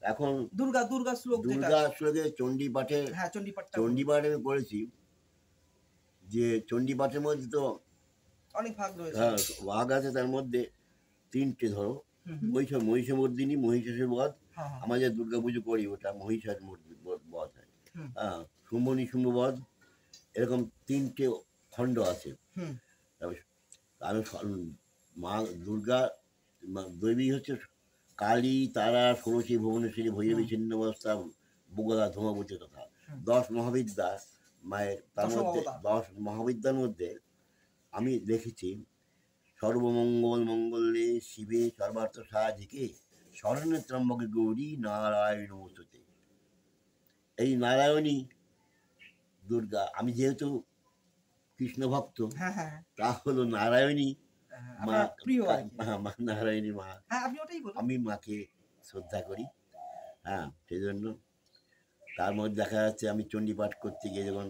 এখন দুর্গা শ্লোক যেটা। দুর্গা শ্লোকে চণ্ডীপাঠে হ্যাঁ, চণ্ডীপাঠটা বলুন। চণ্ডীপাঠ আমি করেছি, যে চণ্ডীপাঠের মধ্যে তো অনেক ভাগ রয়েছে। হ্যাঁ ভাগ আছে, তার মধ্যে তিনটে ধরো। হুম, হুম। মহিষমর্দিনী, মহিষাসুর বধ। হ্যাঁ, হ্যাঁ। আমরা যে দুর্গা পুজো করি ওটা মহিষাস বধ হয়। হুম, হ্যাঁ, শুম্ভনী শুম্ভ বধ, এরকম তিনটে খণ্ড আছে। হুম, তবে আমি মা দুর্গা দেবী হচ্ছে কালী, তারা, ষোড়শী, ভুবনেশ্বরী, ভৈরবী, হুম। ছিন্নবস্তা, বগলা, ধূমাবতী কথা। হুম। 10 মহাবিদ্যা মায়ের, তার দশম মধ্যে অবতার। 10 মহাবিদ্যার মধ্যে আমি দেখেছি সর্বমঙ্গল মঙ্গলে শিবে সর্বার্থ সাধিকে শরণ্যে ত্রম্বকে গৌরী নারায়ণ নমস্তুতে। এই নারায়ণী দুর্গা। আমি যেহেতু কৃষ্ণ ভক্ত, হ্যাঁ, হ্যাঁ, তা হলো নারায়ণী মা, আপনার প্রিয় আর কি। নারায়ণী মা। হ্যাঁ, আপনি ওটাই বলুন। আমি মাকে শ্রদ্ধা করি। হ্যাঁ, সেই জন্য তার মধ্যে দেখা যাচ্ছে আমি চণ্ডীপাঠ করতে গিয়ে যখন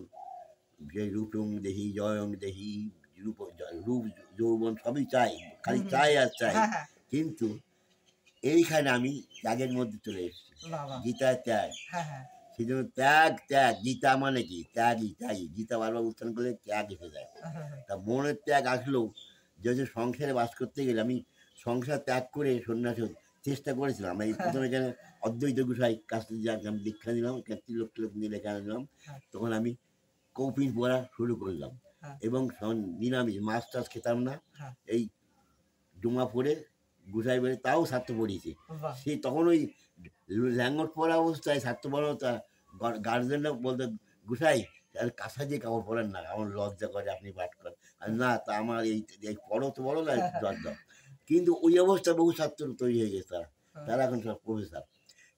যে রূপং দেহি জয়ং দেহি, রূপ রূপ যৌবন সবই চাই, খালি হুম, হুম। চাই আর চাই। হ্যাঁ, হ্যাঁ। কিন্তু এইখানে আমি ত্যাগের মধ্যে চলে এসেছি। বাহ, বাহ। গীতার ত্যাগ, হ্যাঁ, হ্যাঁ। সেই জন্য ত্যাগ ত্যাগ। গীতা মানে কি? ত্যাগই ত্যাগই। গীতা বারবার উচ্চারণ করলে ত্যাগ এসে যায়। হ্যাঁ, হ্যাঁ। তা মনের ত্যাগ আসলেও যেহেতু সংসারে বাস করতে গেলে আমি সংসার ত্যাগ করে সন্ন্যাস চেষ্টা করেছিলাম। আমি প্রথমে এখানে অদ্বৈত গোসাই কাছ থেকে আমি দীক্ষা নিলাম, তিলক টিলক নিয়ে লেখা নিলাম। হ্যাঁ। তখন আমি কৌপিন পড়া শুরু করলাম হ্যাঁ। এবং নিরামিষ মাছ টাছ খেতাম না। হ্যাঁ। এই ডুমা পড়ে গোসাই বেড়ে তাও স্বার্থ পড়িয়েছি। বাহ। সেই তখন ওই ল্যাঙ্গট পরা অবস্থায় স্বার্থপরতা, গার্জেনরা বলতো গোসাই আর কাঁসা দিয়ে কাপড় পরেন না, আমার লজ্জা করে, আপনি পাঠ করেন। আর না, তা আমার এই পড়ো তো বড় না লজ্জা। কিন্তু ওই অবস্থা বহু ছাত্র তৈরি হয়ে গেছে, তারা এখন সব প্রফেসর।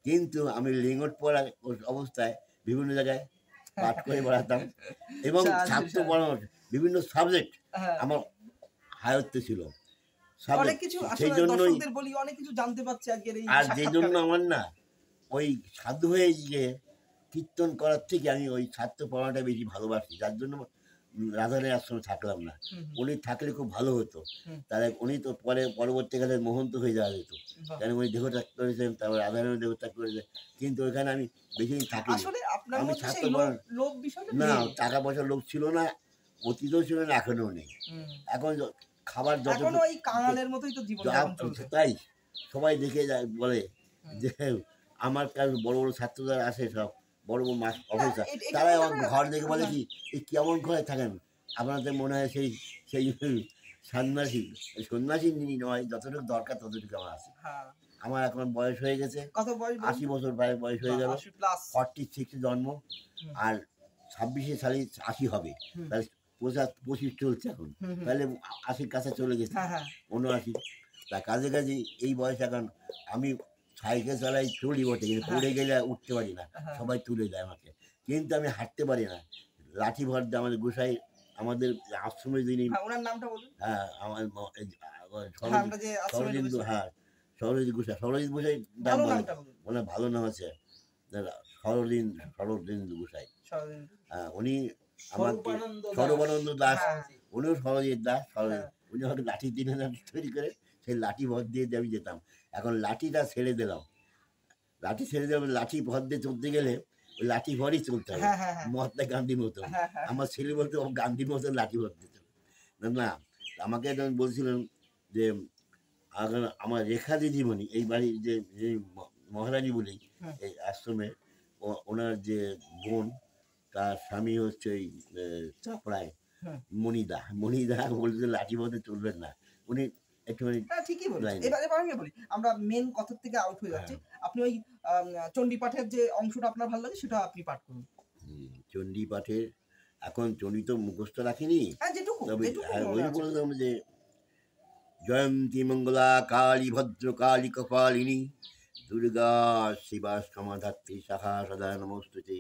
কিন্তু আমি লিঙ্গট পড়া অবস্থায় বিভিন্ন জায়গায় পাঠ করে বেড়াতাম এবং ছাত্র পড়ানোর বিভিন্ন সাবজেক্ট হ্যাঁ। আমার আয়ত্তে ছিল। অনেক কিছু সেই আসলে জন্যই দর্শকদের বলি, অনেক কিছু জানতে পারছি আজকের এই আর যে জন্য সাক্ষাৎকারে। আমার না ওই সাধু হয়ে গিয়ে কীর্তন করার থেকে আমি ওই ছাত্র পড়াটা বেশি ভালোবাসি, যার জন্য রাধারানীর আশ্রমে থাকলাম না। হুম, হুম। উনি থাকলে খুব ভালো হতো। হুম। তাহলে উনি তো পরবর্তীকালে মহন্ত হয়ে যাওয়া যেত, বাহ। কেন উনি দেহত্যাগ করেছেন, তারপর রাধারানী দেহত্যাগ করেছেন। কিন্তু ওইখানে আমি বেশি দিন থাকিনি। আসলে আপনার আমি মধ্যে ছাত্র সেই পড়া লোভ বিষয়টা না, নেই। টাকা পয়সার লোক ছিল না, অতীতও ছিল না, এখনও নেই। হুম। এখন খাবার যত এখনো এই কাঙালের মতোই তো জীবন যাপন চলছে। তাই সবাই দেখে যায়, বলে হুম। যে আমার কাছে বড় বড় ছাত্র যারা আসে, সব বড় বড় মাস অফিসার, এটা তারা মনে আমার হয়- ঘর দেখে বলে হ্যাঁ। কি এই কেমন ঘরে থাকেন, আপনাদের মনে হয় সেই সেই সন্ন্যাসী। সন্ন্যাসী নয়, যতটুকু দরকার ততটুকু আমার আছে। হ্যাঁ। আমার এখন বয়স হয়ে গেছে, কত বয়স বলুন? 80 বছর বয়স হয়ে গেল। 80 প্লাস। 46 জন্ম, হুম। আর 26 সালে 80 হবে। হুম। তাহলে 25 চলছে এখন, হুম, হুম। তাহলে 80 কাছে চলে গেছে, হ্যাঁ, হ্যাঁ। 79। তা কাজে কাজে এই বয়স এখন আমি সাইকেল চালাই, চলি বটে, কিন্তু পড়ে গেলে উঠতে পারি না, হ্যাঁ। সবাই তুলে দেয় আমাকে, কিন্তু আমি হাঁটতে পারি না। লাঠি ভর দিয়ে আমাদের গোসাই, আমাদের আশ্রমে যিনি, হ্যাঁ, ওনার নামটা বলুন। হ্যাঁ আমার হ্যাঁ, আমরা যে আশ্রমে সরজিৎ, ঢুকেছি। হ্যাঁ সরজিৎ গোসাই, সরজিৎ গোসাই নাম ভালো বলে, নামটা বলুন। ওনার ভালো নাম আছে শরদিন্দু গোসাই। শরদিন্দু। হ্যাঁ, উনি আমাকে স্বরূপানন্দ দাস। সর্বানন্দ দাস, হ্যাঁ। উনিও সরজিৎ দাস। হ্যাঁ। উনি আমাকে লাঠি দিনে তৈরি করে সেই লাঠি ভর দিয়ে আমি যেতাম। এখন লাঠিটা ছেড়ে দিলাম, লাঠি ছেড়ে দিলাম, লাঠি ভর দিয়ে চলতে গেলে ওই লাঠি ভরই চলতে হবে, হ্যাঁ, হ্যাঁ, হ্যাঁ। মহাত্মা গান্ধীর মতো। হ্যাঁ, হ্যাঁ। আমার ছেলে বলতে ও গান্ধীর মতো লাঠি ভর দিত না। আমাকে একজন বলছিলেন যে আমার রেখা দিদিমণি, এই বাড়ির যে যে মহারানী বলি, হুম। এই আশ্রমে ওনার যে বোন, তার স্বামী হচ্ছে ওই চাপড়ায় হুম। মণিদা বলছে লাঠি বলতে চলবেন না। উনি একটুখানি হ্যাঁ, ঠিকই বলেছেন। লাইনে। এবার আমি বলি। আমরা মেইন কথার থেকে আউট হয়ে হ্যাঁ, যাচ্ছি। আপনি ওই আম চণ্ডী পাঠের যে অংশটা আপনার ভালো লাগে সেটা আপনি পাঠ করুন। চণ্ডী পাঠের এখন চণ্ডী তো মুখস্থ রাখিনি। হ্যাঁ, যেটুকু, তবে যেটুকু হ্যাঁ, মনে ওই আছে। বললাম যে জয়ন্তী মঙ্গলা কালী ভদ্র কালী কপালিনী দুর্গা শিবা সমাধাত্রী শাখা সদা নমস্তুতে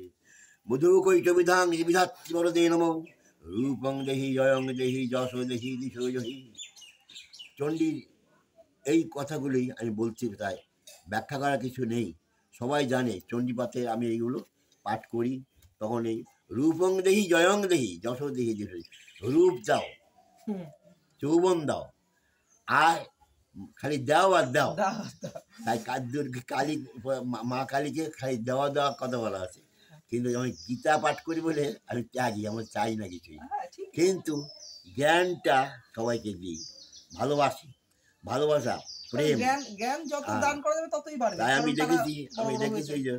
মধু কৈটবিধাং বিধাত্রী বরদে নমঃ রূপং দেহি জয়ং দেহি যশ দেহি দিশো জহি। চণ্ডীর এই কথাগুলি আমি বলছি, তাই ব্যাখ্যা করার কিছু নেই, সবাই জানে চণ্ডীপাঠে আমি এইগুলো পাঠ করি। তখন এই রূপং দেহি জয়ং দেহি যশ দেহি দিশো, রূপ দাও, হুম। যৌবন দাও, আর খালি দাও আর দাও। দাও, দাও। তাই কালী মা কালীকে খালি দেওয়া দেওয়ার কথা বলা আছে। কিন্তু আমি গীতা পাঠ করি বলে আমি ত্যাগী, আমার চাই না কিছুই। হ্যাঁ, ঠিক। কিন্তু জ্ঞানটা সবাইকে দিই, ভালোবাসি, ভালোবাসা প্রেম। জ্ঞান যত হ্যাঁ, দান করা যাবে ততই বাড়বে। তাই আমি কারণ তারা দেখেছি বড় বড় হয়েছে। যে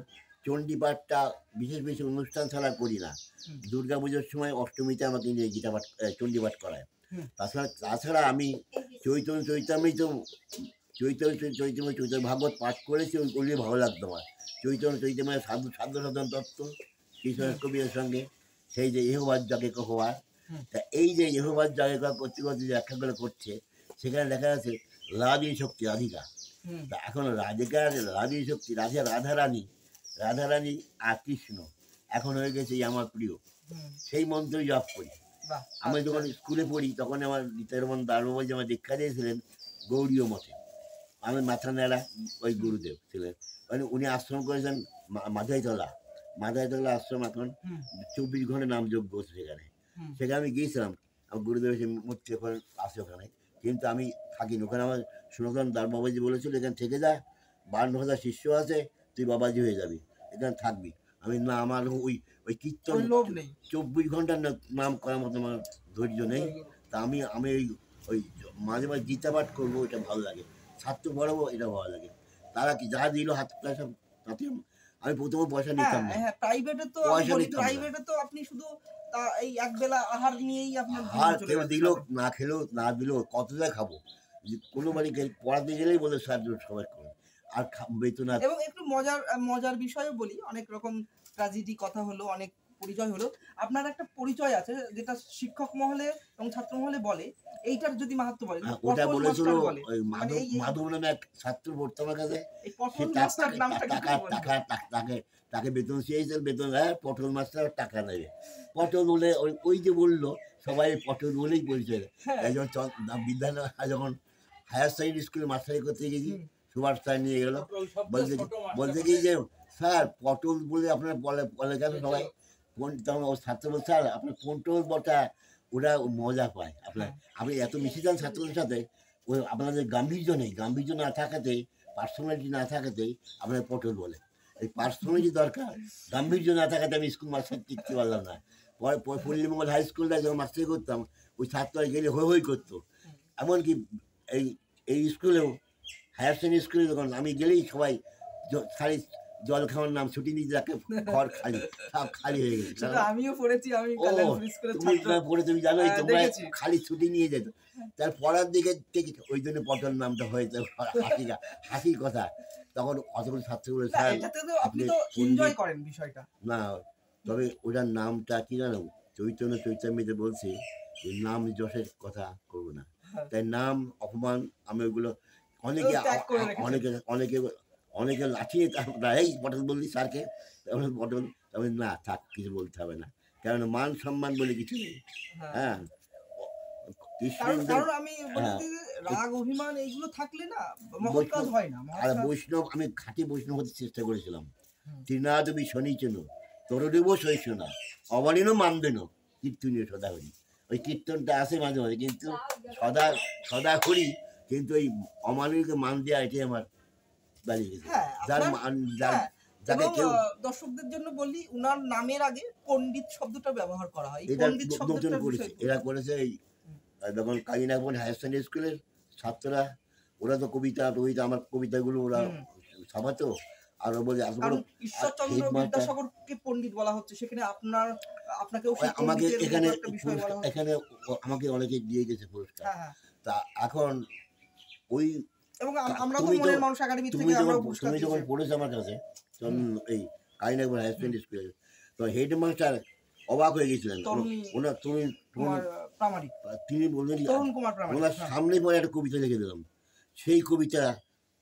চণ্ডী পাঠটা বিশেষ বিশেষ অনুষ্ঠান ছাড়া করি না। হুম, দুর্গা পুজোর সময় অষ্টমীতে আমাকে নিয়ে গীতা পাঠ চণ্ডী পাঠ করায়। হুম। তাছাড়া আমি চৈতন্য ভাগবত পাঠ করেছি, ওইগুলি ভালো লাগতো আমার। চৈতন্য সাধু সাধন তত্ত্ব কৃষ্ণ কবিরের সঙ্গে সেই যে ইহোবাদ যাকে কহোয়া, হুম। তা এই যে ইহোবাদ যাকে করতে করতে যে ব্যাখ্যাগুলো করছে, সেখানে দেখা যাচ্ছে লাদী শক্তি রাধিকা। হুম। তা এখন লাদী শক্তি রাধারানী আর কৃষ্ণ এখন হয়ে গেছে আমার প্রিয়। হুম। সেই মন্ত্রই জপ করি। বাহ! আমি আচ্ছা। যখন স্কুলে পড়ি তখন আমার নিতাইরমন দারুবাবু যে আমার দীক্ষা দিয়েছিলেন গৌড়ীয় মঠে, আমি মাথা নেড়া ওই গুরুদেব ছিলেন। মানে উনি আশ্রম করেছেন মাধাইতলা আশ্রম। এখন হুম, 24 ঘন্টা নাম যজ্ঞ সেখানে। হুম। সেখানে আমি গিয়েছিলাম, আমার গুরুদেব এসে মূর্তি ওখানে আছে ওখানে, কিন্তু আমি থাকিনি ওখানে। আমার সনাতন দার বাবাজি বলেছিল এখানে থেকে যা, 52,000 শিষ্য আছে, তুই বাবাজি হয়ে যাবি, এখানে থাকবি। আমি না, আমার ওই ওই কীর্তন ওই লোভ নেই। 24 ঘন্টা নাম করার মতো আমার ধৈর্য নেই। তা আমি আমি ওই মাঝে মাঝে গীতা পাঠ করবো, এটা ভালো লাগে। ছাত্র পড়াবো, এটা ভালো লাগে। তারা কি যা দিল হাত পয়সা, তাতে আমি প্রথমে পয়সা হ্যাঁ, নিতাম না, হ্যাঁ, প্রাইভেটে তো আমি পয়সা বলি নিতাম না। প্রাইভেটে তো আপনি শুধু এই একবেলা আহার নিয়েই আপনার আর জীবন চলে কেউ যাচ্ছে দিল সারাদিন। না, খেলো না দিল, কতটা খাবো? কোনো বাড়ি পড়াতে গেলেই বলে স্যার সবাই করে, আর বেতন আর। এবং একটু মজার বিষয়ও বলি। অনেক রকম ট্র্যাজেডি কথা হলো, অনেক পরিচয় হলো। আপনার একটা পরিচয় আছে যেটা শিক্ষক মহলে এবং ছাত্র মহলে বলে, এইটার যদি মাহাত্ম্য বলেন, ওটা পটল বলেছিল মাস্টার বলে। ওই মানে এই মাধব নামে এক ছাত্র পড়তো আমার কাছে। এই সে পটল মাস্টার নামটা কি করে বলবো? তাকে বেতন চেয়েছিল, বেতন পটল মাস্টার টাকা নেবে। পটল বলে ওই যে বললো, সবাই পটল বলেই পরিচয় দেয়। হ্যাঁ। এই যখন বিদ্যালয় যখন হায়ার সেকেন্ডারি স্কুলে মাস্টারি করতে গেছি, সুভাষ স্যার নিয়ে গেল, বলতে কি যে স্যার পটল বলে আপনার বলে কেন সবাই? তখন ও ছাত্র বলছে স্যার আপনার পটল বটা, ওরা মজা পায় আপনার, আপনি এত মিশে যান ছাত্রদের সাথে, ওই আপনাদের গাম্ভীর্য না থাকাতে, পার্সোনালিটি না থাকাতেই আপনার পটল বলে। এই পার্সোনালিটি দরকার, গাম্ভীর্য না থাকাতে আমি স্কুল মাস্টার টিকতে পারলাম না। পরে পল্লীমঙ্গল হাই স্কুলটা যখন মাস্টারি করতাম, ওই ছাত্ররা গেলে হই করতো। এমনকি এই এই স্কুলেও হায়ার সেকেন্ডারি স্কুলে যখন আমি গেলেই সবাই খালি জল খাওয়ার নাম ছুটি নিয়ে যাকে, ঘর খালি, সব খালি হয়ে গেছে। সেটা আমিও পড়েছি। আমি ও কল্যাণপুর স্কুলের তুমি ছাত্র। পড়ে তুমি জানো, তোমরা দেখেছি। খালি ছুটি নিয়ে যেত। তার পড়ার দিকে থেকে ওই জন্য পটল নামটা হয়েছে, হাসির কথা। তখন অতগুলো ছাত্রগুলো না, স্যার এটাতে তো আপনি আপনি তো এনজয় পণ্ডিত করেন বিষয়টা। না, তবে ওটার নামটা কি জানো, চৈতন্যতে বলছে যে নাম যশের কথা করবো না। হ্যাঁ। তাই নাম অপমান আমি ওইগুলো অনেকে ত্যাগ করে রেখেছেন। অনেকে অনেকে অনেকে লাঠিয়ে তারপরে এই পটল বললি স্যারকে, তখন পটল, তবে না থাক, কিছু বলতে হবে না, কারণ মান সম্মান বলে কিছু নেই। হ্যাঁ। হ্যাঁ, কারণ আমি বলি হ্যাঁ, যে রাগ অভিমান এইগুলো থাকলে না মহৎ কাজ বৈষ্ণব হয় না। আর মহৎ কাজ। বৈষ্ণব, আমি খাঁটি বৈষ্ণব হতে চেষ্টা করেছিলাম। হুম। তৃণাদবি শনিচন তরদেব সহিষ্ণা অবানিন মানদেন কীর্তনীয় সদা করি। ওই কীর্তনটা আসে মাঝে মাঝে, কিন্তু সদা করি, কিন্তু ওই অমানবিককে মান দেওয়া, এটাই আমার দাঁড়িয়ে গেছে। হ্যাঁ, যার হ্যাঁ, যাকে এবং কেউ, দর্শকদের জন্য বলি, উনার নামের আগে পণ্ডিত শব্দটা ব্যবহার করা হয়। এই এটা পণ্ডিত নতুন শব্দটার করেছে, বিষয়। এরা করেছে এই যখন কালিনাগর হায়ার সেকেন্ডারি স্কুলের ছাত্ররা, ওরা তো কবিতা আমার কবিতাগুলো ওরা হুম। ছাপাতো, আর ও বলে এত বড় কারণ ঈশ্বরচন্দ্র হেডমাস্টার। বিদ্যাসাগরকে পণ্ডিত বলা হচ্ছে, সেখানে আপনাকেও সেই আমাকে পণ্ডিতের মতো এখানে একটা বিষয় বলা হচ্ছে। এখানে আমাকে অনেকে দিয়ে গেছে পুরস্কার। হ্যাঁ, হ্যাঁ। তা এখন ওই এবং আমরা তো তুমি তো মনের মানুষ একাডেমি তুমি থেকে যখন আমরাও পুরস্কার তুমি যখন দিয়েছি। পড়েছো আমার কাছে এই কাইনাগর হায়ার সেকেন্ডারি স্কুলে, তো হেডমাস্টার অবাক হয়ে গেছিলেন। তরুণী ওনার তুমি কুমার প্রামাণিক, তিনি বললেন যে তরুণ কুমার প্রামাণিক, ওনার হ্যাঁ, সামনে পরে একটা কবিতা লিখে দিলাম, সেই কবিতা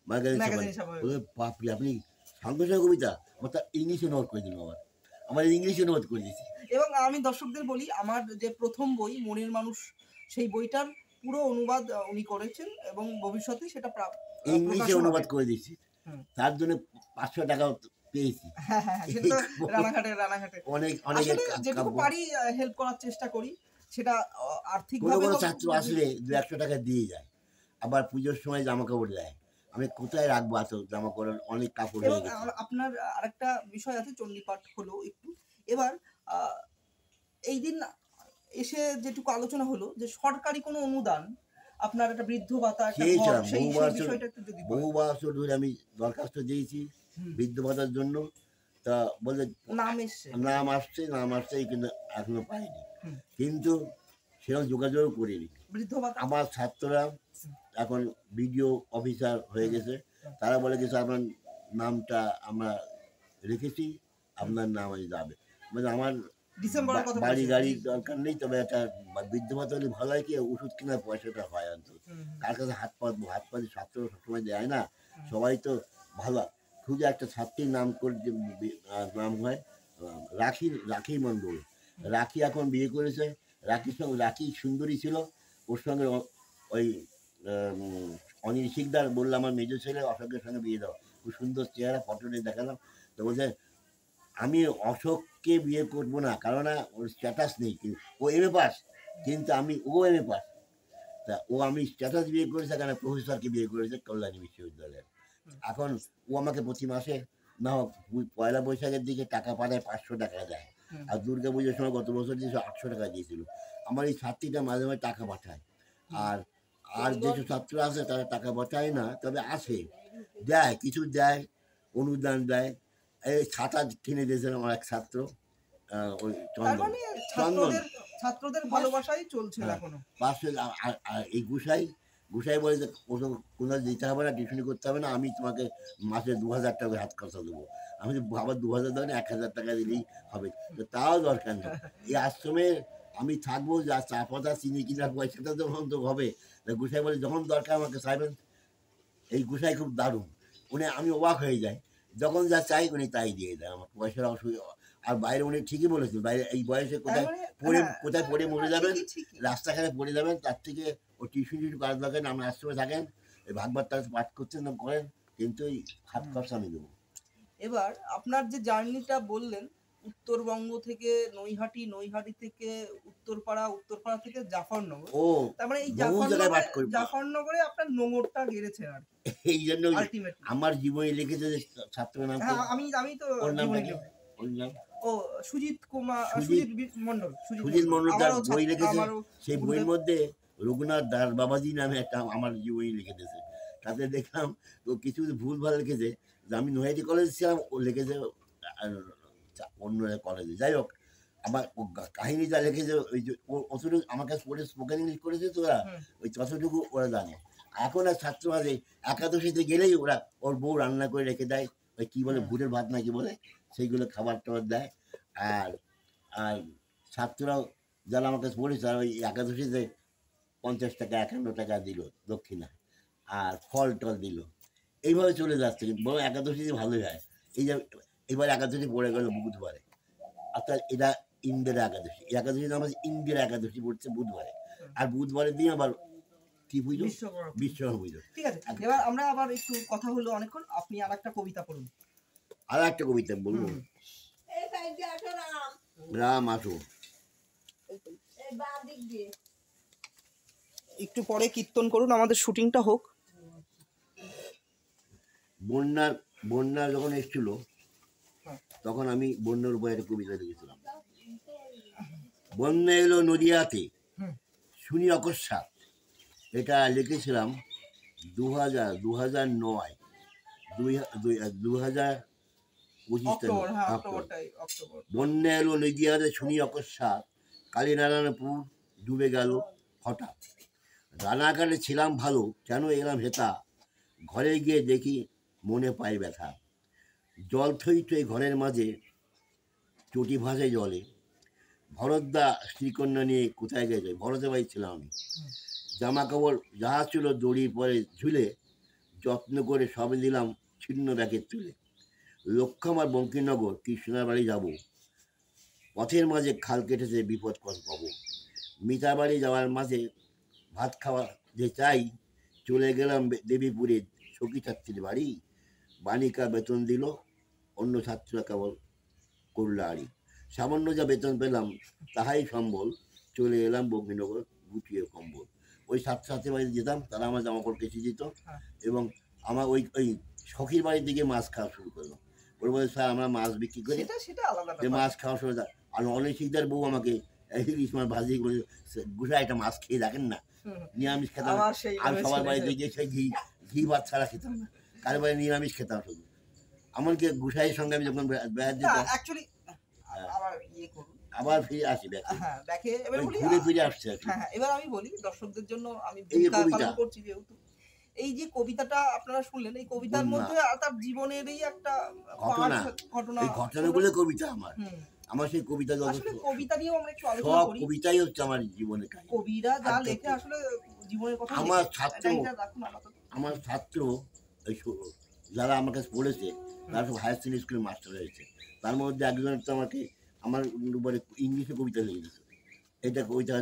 ম্যাগাজিন ম্যাগাজিন ছাপানো। ছাপা হয়ে বলে বাপরে, আপনি সাংঘর্ষিক কবিতা, আমার তা ইংলিশে নোট করে দিন, আমার ইংলিশে নোট করে দিয়েছি। এবং আমি দর্শকদের বলি, আমার যে প্রথম বই মনের মানুষ, সেই বইটার পুরো অনুবাদ উনি করেছেন এবং ভবিষ্যতে সেটা ইংলিশে প্রকাশও অনুবাদ হবে। করে দিয়েছি, হুম। তার জন্য 500 টাকাও পেয়েছি। হ্যাঁ, হ্যাঁ, হ্যাঁ, সেটা তো রানাঘাটে। অনেক অনেক আসলে যেটুকু পারি হেল্প করার চেষ্টা করি, সেটা কোনো আর্থিকভাবে কোনো হোক, ছাত্র আসলে 200-100 টাকা দিয়ে যায়, আবার পুজোর সময় জামা কাপড় দেয়। আমি কোথায় রাখবো এত জামা কাপড়, অনেক কাপড় এবং হয়ে গেছে। আপনার আরেকটা বিষয় আছে, চণ্ডীপাঠ হলো একটু। এবার এই দিন এসে যেটুকু আলোচনা হলো যে সরকারি কোনো অনুদান, আপনার একটা বৃদ্ধ ভাতা, একটা ঘর, চেয়েছিলাম সেই বিষয়টা একটু যদি বহু বলেন। বছর ধরে আমি দরখাস্ত দিয়েছি হুম। বৃদ্ধ ভাতার জন্য, তা বলে নাম এসছে। নাম আসছে কিন্তু এখনো পাইনি। হুম। কিন্তু সেরকম যোগাযোগ করিনি। বৃদ্ধ ভাতা। আমার ছাত্ররা এখন বিডিও অফিসার হয়ে গেছে, তারা বলে গেছে আপনার নামটা আমরা রেখেছি, আপনার নাম যাবে। মানে আমার ডিসেম্বরের কথা বাড়ি বলছেন। গাড়ির দরকার নেই, তবে একটা বৃদ্ধ ভাতা হলে ভালো হয় কি, ওষুধ কেনার পয়সাটা হয় অন্তত। কার কাছে হাত পা দিয়ে ছাত্র সবসময় দেয় না, সবাই তো ভালো। শুধু একটা ছাত্রীর নাম করে যে নাম হয় রাখি মণ্ডল। রাখি এখন বিয়ে করেছে, রাখির সঙ্গে রাখি সুন্দরী ছিল, ওর সঙ্গে ওই অনিল শিকদার বললো আমার মেজো ছেলে অশোকের সঙ্গে বিয়ে দাও, খুব সুন্দর চেহারা, ফটো নিয়ে দেখালাম। তো বলছে আমি অশোককে বিয়ে করবো না, কারণ ওর স্ট্যাটাস নেই, ও এমএ পাস, কিন্তু ও এমএ পাস, তা ও আমি স্ট্যাটাস বিয়ে করেছে, কেন প্রফেসরকে বিয়ে করেছে কল্যাণী বিশ্ববিদ্যালয়ের। এখন ও আমাকে প্রতি মাসে না পয়লা বৈশাখের দিকে টাকা পাঠায়, 500 টাকা দেয়, আর দুর্গা পুজোর সময় গত বছর দিয়েছিল 800 টাকা দিয়েছিল। আমার এই ছাত্রীটা মাঝে মাঝে টাকা পাঠায়, আর আর যেসব ছাত্র আছে তারা টাকা পাঠায় না, তবে আসে, দেয়, কিছু দেয়, অনুদান দেয়। এই ছাতা কিনে দিয়েছিলাম আমার এক ছাত্র, ওই তার চন্দন মানে ছাত্রদের ভালোবাসাই চলছে এখনো। পাশে এই গুসাই বলে যে কোনো দিতে হবে না, টিউশনি করতে হবে না, আমি তোমাকে মাসে 2000 টাকা হাত খরচা দেবো। আমি আবার 2000 দেবেন, 1000 টাকা দিলেই হবে, তাও দরকার নেই। এই আশ্রমে আমি থাকবো, যা চা পাতা চিনি কিনার পয়সাটা যখন তো হবে। গুসাই বলে যখন দরকার আমাকে চাইবেন। এই গুসাই খুব দারুণ, উনি, আমি অবাক হয়ে যাই, যখন যা চাই উনি তাই দিয়ে দেয়, আমার পয়সার অসুবিধা। আর বাইরে উনি ঠিকই বলেছেন, বাইরে এই বয়সে কোথায় পড়ে মরে যাবেন, রাস্তাঘাটে পড়ে যাবেন, তার থেকে ও টিউশন করার দরকার, আমরা আশ্রমে থাকেন, এই ভাগবত পাঠ করছেন না করেন, কিন্তু এই হাত খরচা আমি দেবো। এবার আপনার যে জার্নিটা বললেন, উত্তরবঙ্গ থেকে নৈহাটি থেকে উত্তরপাড়া থেকে জাফরনগর, ও তার মানে এই জাফরনগরে আপনার নোঙরটা গেড়েছেন আর কি। এই জন্য আমার জীবনে লিখেছে যে ছাত্র নাম, আমি তো ওর নাম ও সুজিত মন্ডল তার বই লিখেছে, সেই বইয়ের মধ্যে রঘুনাথ দাস বাবাজি নামে একটা আমার জীবনী লিখে দিয়েছে। তাতে দেখলাম তো কিছু ভুল ভাল লিখেছে, যে আমি নৈহাটি কলেজে ছিলাম, ও লিখেছে অন্য কলেজে। যাই হোক, আমার কাহিনী যা লিখেছে, ওই যে অতটুকু আমার কাছে পড়ে স্পোকেন ইংলিশ করেছে, তো ওরা ওই ততটুকু ওরা জানে। এখন আর ছাত্র আছে, একাদশীতে গেলেই ওরা ওর বউ রান্না করে রেখে দেয়, ওই কী বলে ভুটের ভাত নাকি বলে, সেইগুলো খাবার টাবার দেয়। আর আর ছাত্ররাও যারা আমার কাছে পড়েছে, ওই একাদশীতে 50 টাকা 51 টাকা দিল দক্ষিণা, আর ফল টল দিল, এইভাবে চলে যাচ্ছে। কিন্তু বড় একাদশীতে ভালোই হয়। এই যে এবার একাদশী পড়ে গেল বুধবারে, অর্থাৎ এটা ইন্দিরা একাদশী। এই একাদশী নাম আছে ইন্দিরা একাদশী, পড়ছে বুধবারে, আর বুধবারের দিন আবার কি পুজো, বিশ্বকর্মা পুজো। ঠিক আছে, এবার আমরা আবার একটু কথা হলো অনেকক্ষণ, আপনি আর একটা কবিতা পড়ুন। আর একটা কবিতা বলবো, রাম আসো। একটু পরে কীর্তন করুন, আমাদের শুটিংটা হোক। বন্যা যখন এসেছিল, তখন আমি বন্যার উপরে একটা কবিতা লিখেছিলাম। বন্যা এলো নদিয়াতে, শুনি অকস্মাৎ, এটা লিখেছিলাম 2009 অক্টোবর। বন্যা এলো নদিয়াতে, শুনি অকস্মাৎ, কালীনারায়ণপুর ডুবে গেল হঠাৎ, রানাঘাটে ছিলাম ভালো, কেন এলাম হেতা, ঘরে গিয়ে দেখি মনে পাই ব্যথা। জল থই থই ঘরের মাঝে, চটি ভাসে জলে। ভরতদা স্ত্রীকন্যা নিয়ে কোথায় গেছে? ভরতের বাড়ি ছিলাম আমি। জামা কাপড় যাহা ছিল দড়ির পরে ঝুলে, যত্ন করে সবে দিলাম ছিন্ন ব্যাগের তুলে। লক্ষ্যমার বঙ্কিমনগর কৃষ্ণার বাড়ি যাব, পথের মাঝে খাল কেটেছে বিপদ কর পাবো। মিতার বাড়ি যাওয়ার মাঝে ভাত খাওয়া যে চাই, চলে গেলাম দেবীপুরে সখী ছাত্রীর বাড়ি। বালিকা বেতন দিল, অন্য ছাত্ররা কেবল করল আড়ি। সামান্য যা বেতন পেলাম তাহাই সম্বল, চলে এলাম বঙ্কিমনগর গুটিয়ে কম্বল। ওই ছাত্রছাত্রীর বাড়িতে যেতাম, তারা আমার জামা কাপড় কেচে দিত এবং আমার ওই সখীর বাড়ির দিকে মাছ খাওয়া শুরু করলাম। ওর বলে স্যার আমরা মাছ বিক্রি করি, যে মাছ খাওয়া শুরু। আর অনেক শিকদার বউ আমাকে ইলিশ মাছ ভাজি করে গুছা একটা মাছ খেয়ে দেখেন না, নিরামিষ খেতাম। আর সবার বাড়িতে গিয়ে সেই ঘি ভাত ছাড়া খেতাম না, কারো বাড়ি নিরামিষ খেতাম শুধু। এমনকি গুসাইয়ের সঙ্গে আমি যখন বেড়াতে যেতাম, আবার ফিরে আসি ব্যাকে, ঘুরে ফিরে আসছে। এবার আমি বলি দর্শকদের জন্য, আমি পালন করছি যেহেতু এই যে কবিতাটা আপনারা শুনলেন, এই কবিতার মধ্যে তার জীবনেরই একটা ঘটনাগুলো কবিতা আমার সেই কবিতা কবিতা নিয়েও আমরা একটু আলোচনা করি। কবিতাই হচ্ছে আমার জীবনের কাহিনী। কবিরা যা লেখে আসলে জীবনের কথা। আমার ছাত্র যারা আমার কাছে পড়েছে তারা সব হায়ার সেকেন্ডারি স্কুলের মাস্টার হয়েছে। তার মধ্যে একজন তো আমাকে আমার উপরে ইংলিশে কবিতা লিখেছে। এটা কবিতা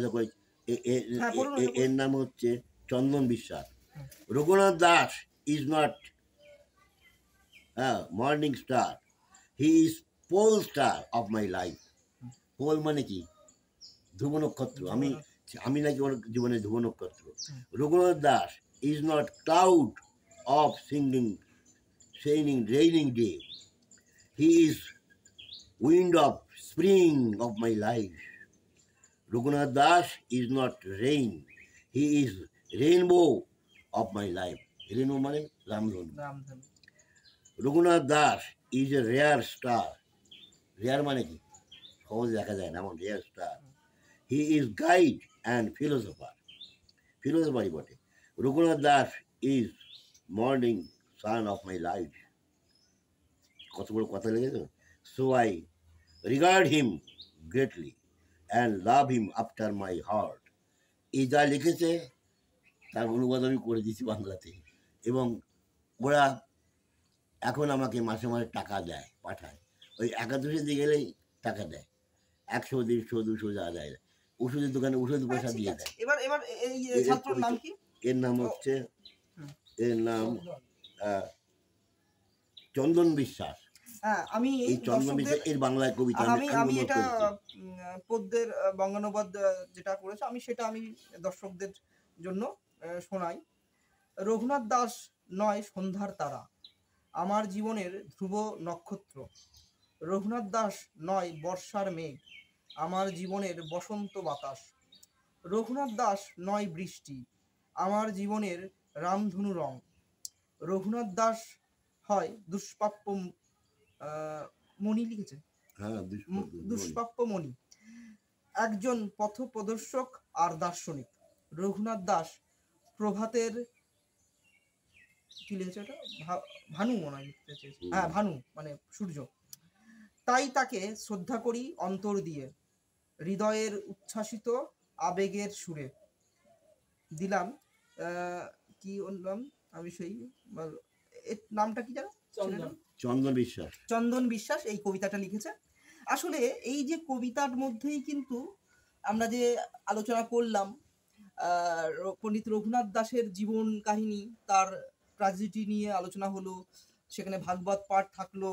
এর নাম হচ্ছে Chandan Biswas. Raghunath Das is not morning star, he is pole star of my life. Pole মানে কি? ধ্রুব নক্ষত্র। আমি নাকি ওর জীবনে ধ্রুব নক্ষত্র। Raghunath Das is not cloud of shining raining day, he is wind of spring of my life. Raghunath Das is not rain, he is rainbow of my life. Rainbow মানে রামধনু। Raghunath Das is a rare star. Rare মানে কি? সহজে দেখা যায় না, এমন rare star. He is guide and philosopher বটে। Raghunath Das is morning sun of my life. কত বড় কথা লেগেছে। So I regard him greatly and love him after my heart. এই যা লিখেছে তার অনুবাদ আমি করে দিয়েছি বাংলাতে, এবং ওরা এখন আমাকে মাসে মাসে টাকা দেয়, পাঠায়। ওই একাদশীর দিয়ে গেলেই টাকা দেয়, 100, 150, 200 যা দেয়। ওষুধের দোকানে ওষুধ পয়সা দিয়ে দেয়। এর নাম হচ্ছে চন্দন বিশ্বাস। আমি এই চন্দন বিশ্বাস এর বাংলায় কবিতা আমি এটা পদ্যের বঙ্গানুবাদ যেটা করেছে আমি সেটা আমি দর্শকদের জন্য শোনাই। রঘুনাথ দাস নয় সন্ধ্যার তারা, আমার জীবনের ধ্রুব নক্ষত্র। রঘুনাথ দাস নয় বর্ষার মেঘ, আমার জীবনের বসন্ত বাতাস। রঘুনাথ দাস নয় বৃষ্টি, আমার জীবনের রামধনু রং। রঘুনাথ দাস হয় দুষ্প্রাপ্য মণি, লিখেছে দুষ্প্রাপ্য মণি, একজন পথ প্রদর্শক আর দার্শনিক। রঘুনাথ দাস প্রভাতের কি লিখেছে ওটা, ভানু মনে হয় লিখতে চেয়েছে, হ্যাঁ ভানু মানে সূর্য। তাই তাকে শ্রদ্ধা করি অন্তর দিয়ে, হৃদয়ের উচ্ছ্বাসিত আবেগের সুরে। দিলাম কি বললাম আমি, সেই নামটা কি জানো? চন্দন বিশ্বাস এই কবিতাটা লিখেছে। আসলে এই যে কবিতার মধ্যেই কিন্তু আমরা যে আলোচনা করলাম পণ্ডিত রঘুনাথ দাসের জীবন কাহিনী, তার ট্র্যাজেডি নিয়ে আলোচনা হলো, সেখানে ভাগবত পাঠ থাকলো,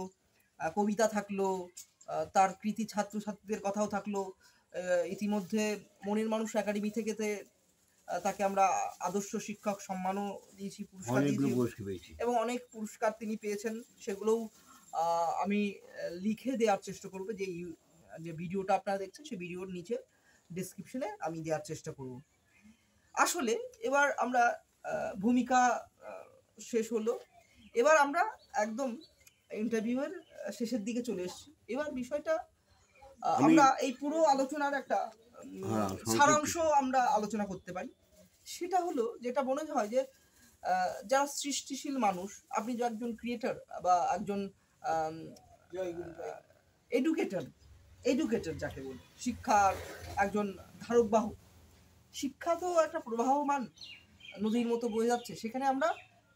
কবিতা থাকলো, তার কৃতি ছাত্রছাত্রীদের কথাও থাকলো। ইতিমধ্যে মনের মানুষ একাডেমি থেকে তাকে আমরা আদর্শ শিক্ষক সম্মানও দিয়েছি, পুরস্কার দিয়েছি, এবং অনেক পুরস্কার তিনি পেয়েছেন। সেগুলোও আমি লিখে দেওয়ার চেষ্টা করবো, যে ভিডিওটা আপনারা দেখছেন সেই ভিডিওর নিচে ডেসক্রিপশনে আমি দেওয়ার চেষ্টা করব। আসলে এবার আমরা ভূমিকা শেষ হলো, এবার আমরা একদম ইন্টারভিউয়ের শেষের দিকে চলে এসেছি। এবার বিষয়টা আমরা এই পুরো আলোচনার একটা সারাংশ আমরা আলোচনা করতে পারি। সেটা হলো যেটা মনে হয় যে যারা সৃষ্টিশীল মানুষ, আপনি যে একজন ক্রিয়েটর বা একজন এডুকেটর, এডুকেটর যাকে বলি, শিক্ষার একজন ধারক বাহক, শিক্ষা তো একটা প্রবাহমান নদীর মতো বয়ে যাচ্ছে, সেখানে আমরা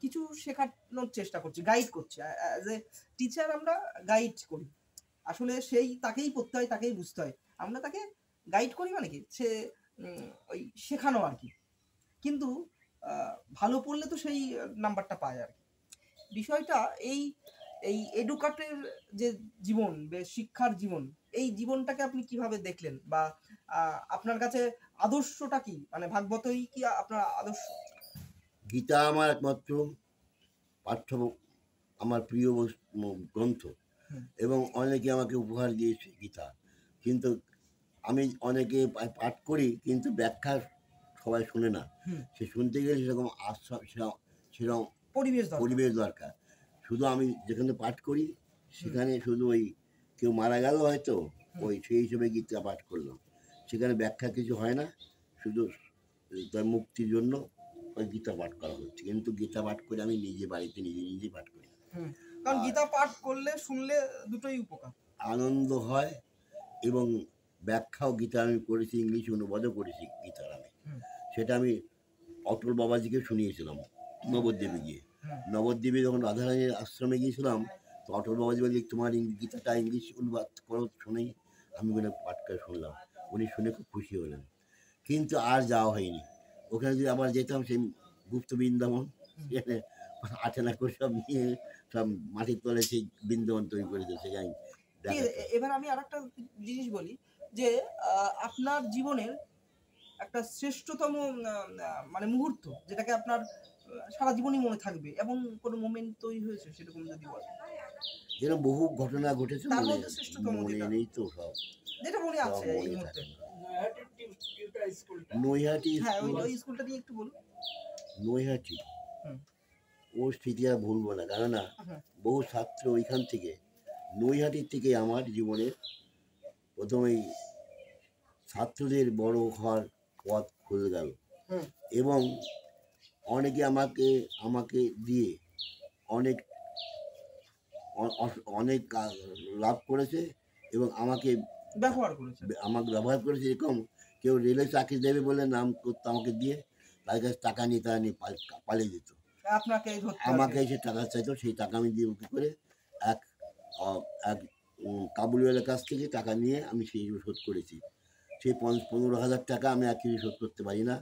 কিছু শেখানোর চেষ্টা করছি, গাইড করছি। অ্যাজ এ টিচার আমরা গাইড করি, আসলে সেই তাকেই পড়তে হয়, তাকেই বুঝতে হয়, আমরা তাকে গাইড করি, মানে কি সে ওই শেখানো আর কি। কিন্তু ভালো পড়লে তো সেই নাম্বারটা পায় আর কি। বিষয়টা এই এই এডুকেটের যে জীবন, শিক্ষার জীবন, এই জীবনটাকে আপনি কিভাবে দেখলেন, বা আপনার কাছে আদর্শটা কি, মানে ভাগবতই কি আপনার আদর্শ? গীতা আমার একমাত্র পাঠ্য, আমার প্রিয় গ্রন্থ, এবং অনেকে আমাকে উপহার দিয়েছে গীতা। কিন্তু আমি অনেকে পাঠ করি, কিন্তু ব্যাখ্যা সবাই শুনে না। সে শুনতে গেলে সেরকম সেরকম পরিবেশ দরকার। শুধু আমি যেখানে পাঠ করি সেখানে শুধু ওই কেউ মারা গেল হয়তো, ওই সেই হিসেবে গীতা পাঠ করলাম, সেখানে ব্যাখ্যা কিছু হয় না, শুধু তার মুক্তির জন্য ওই গীতা পাঠ করা হচ্ছে। কিন্তু গীতা পাঠ করে আমি নিজে বাড়িতে নিজে পাঠ করি, কারণ গীতা পাঠ করলে শুনলে দুটোই উপকার, আনন্দ হয়। এবং ব্যাখ্যাও গীতা আমি করেছি, ইংলিশ অনুবাদও করেছি গীতার আমি। সেটা আমি অটল বাবাজিকে শুনিয়েছিলাম নবদ্বীপে গিয়ে। নবদ্বীপে যখন রাধারানীর আশ্রমে গিয়েছিলাম, তো অটল বাবাজি বলছি তোমার গীতাটা ইংলিশ অনুবাদ করো, শুনেই আমি ওখানে পাঠ করে শুনলাম। উনি শুনে খুব খুশি হলেন। কিন্তু আর যাওয়া হয়নি। ওখানে যদি আবার যেতাম, সেই গুপ্ত বৃন্দাবন, সেখানে আচনা করে সব নিয়ে সব মাটির তলে সেই বৃন্দাবন তৈরি করে দিয়েছে। এবার আমি আর একটা জিনিস বলি, যে আপনার জীবনের একটা শ্রেষ্ঠতম মানে মুহূর্ত, যেটাকে আপনার সারা জীবনই মনে থাকবে, এবং কোনো মোমেন্ট তৈরি হয়েছে সেরকম যদি বলেন। যেরকম বহু ঘটনা ঘটেছে, তার মধ্যে শ্রেষ্ঠতম মনে নেই তো সব, যেটা মনে আছে এই মুহূর্তে। নৈহাটি, হ্যাঁ ওই স্কুলটা নিয়ে একটু বলুন। নৈহাটি, ওর স্মৃতি আর ভুলবো না, কেননা বহু ছাত্র ওইখান থেকে, নৈহাটির থেকে আমার জীবনের প্রথমেই ছাত্রদের বড় হওয়ার পথ খুলে গেল। এবং অনেকে আমাকে দিয়ে অনেক অনেক লাভ করেছে, এবং আমাকে ব্যবহার করেছে। এরকম কেউ রেলে চাকরি দেবে বলে নাম করতো আমাকে দিয়ে, তার কাছে টাকা নিয়ে তারা নিয়ে পালিয়ে দিত, আমাকে এসে টাকা চাইতো, সেই টাকা আমি দিয়ে ওকে করে এক কাবুলিওয়ালার কাছ থেকে টাকা নিয়ে আমি সেই শোধ করেছি। সেই 15,000 টাকা আমি একই শোধ করতে পারি না,